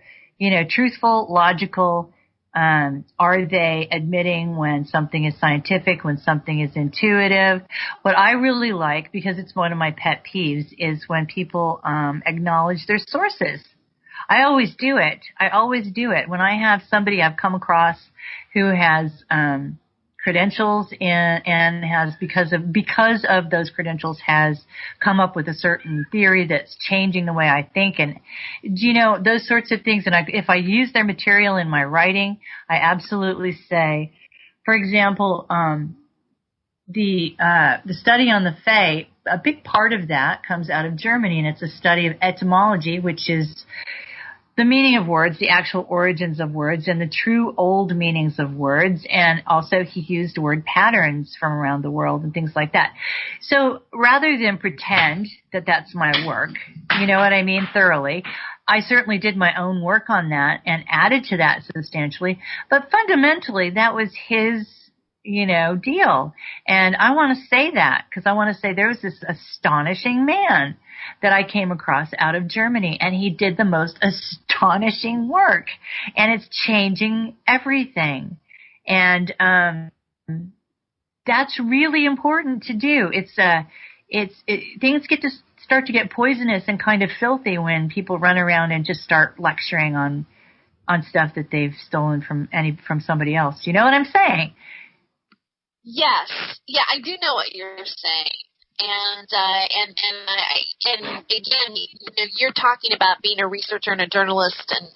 truthful, logical? Are they admitting when something is scientific, when something is intuitive? What I really like, because it's one of my pet peeves, is when people acknowledge their sources. I always do it. When I have somebody I've come across who has credentials and has because of those credentials has come up with a certain theory that's changing the way I think, and those sorts of things. And if I use their material in my writing, I absolutely say, for example, the study on the FAE, a big part of that comes out of Germany, and it's a study of etymology, which is the meaning of words, the actual origins of words, and the true old meanings of words. And also he used word patterns from around the world and things like that. So rather than pretend that that's my work, thoroughly, I certainly did my own work on that and added to that substantially. But fundamentally, that was his deal. And I want to say that because I want to say there was this astonishing man that I came across out of Germany, and he did the most astonishing work, and it's changing everything. And that's really important to do. Things start to get poisonous and kind of filthy when people run around and just start lecturing on stuff that they've stolen from somebody else. You know what I'm saying? Yes. Yeah, I do know what you're saying. And again, you're talking about being a researcher and a journalist, and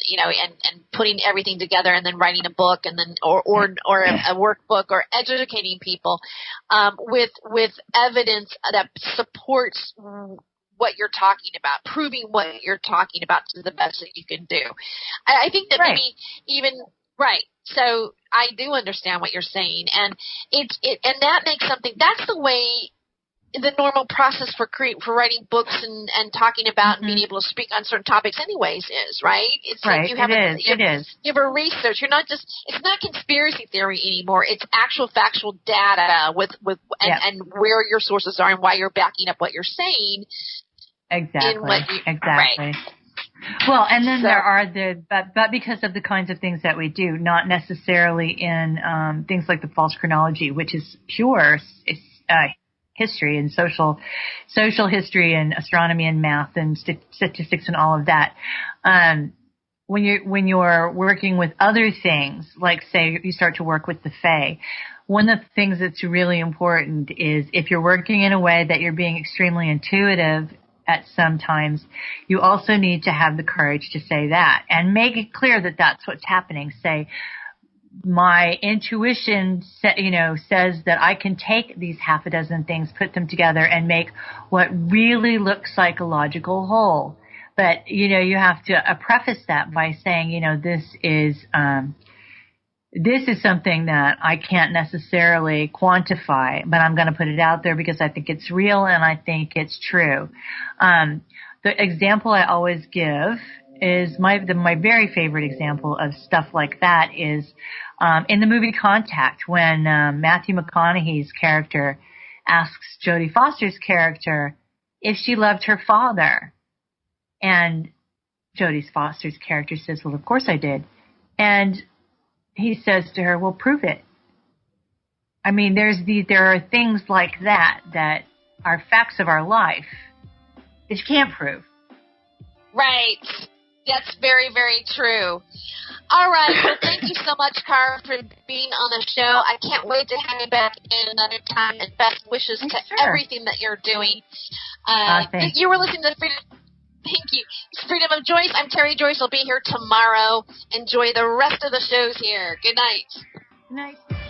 and putting everything together, and then writing a book, and then or a workbook, or educating people with evidence that supports what you're talking about, proving what you're talking about to the best that you can do. I think that maybe even right. So I do understand what you're saying, and and that makes something. That's the way the normal process for writing books and talking about and being able to speak on certain topics anyways is, right? It's like you have you have a research. You're not just, it's not conspiracy theory anymore. It's actual factual data and where your sources are and why you're backing up what you're saying. Exactly. Right. Well, and then there are but because of the kinds of things that we do, not necessarily in things like the false chronology, which is pure history and social history and astronomy and math and statistics and all of that. When you're working with other things, like say you start to work with the FAE, one of the things that's really important is if you're working in a way that you're being extremely intuitive at some times, you also need to have the courage to say that and make it clear that that's what's happening. Say, my intuition, says that I can take these half a dozen things, put them together, and make what really looks like a logical whole. But, you have to preface that by saying, this is something that I can't necessarily quantify, but I'm going to put it out there because I think it's real and I think it's true. The example I always give is my very favorite example of stuff like that is in the movie Contact, when Matthew McConaughey's character asks Jodie Foster's character if she loved her father. And Jodie Foster's character says, well, of course I did. And he says to her, well, prove it. I mean, there are things like that are facts of our life that you can't prove. Right. That's very, very true. All right. Well, thank you so much, Cara, for being on the show. I can't wait to have you back in another time, and best wishes to everything that you're doing. Thanks. You were listening to Freedom. Thank you. It's Freedom of Joyce. I'm Terry Joyce. I'll be here tomorrow. Enjoy the rest of the shows here. Good night. Good night.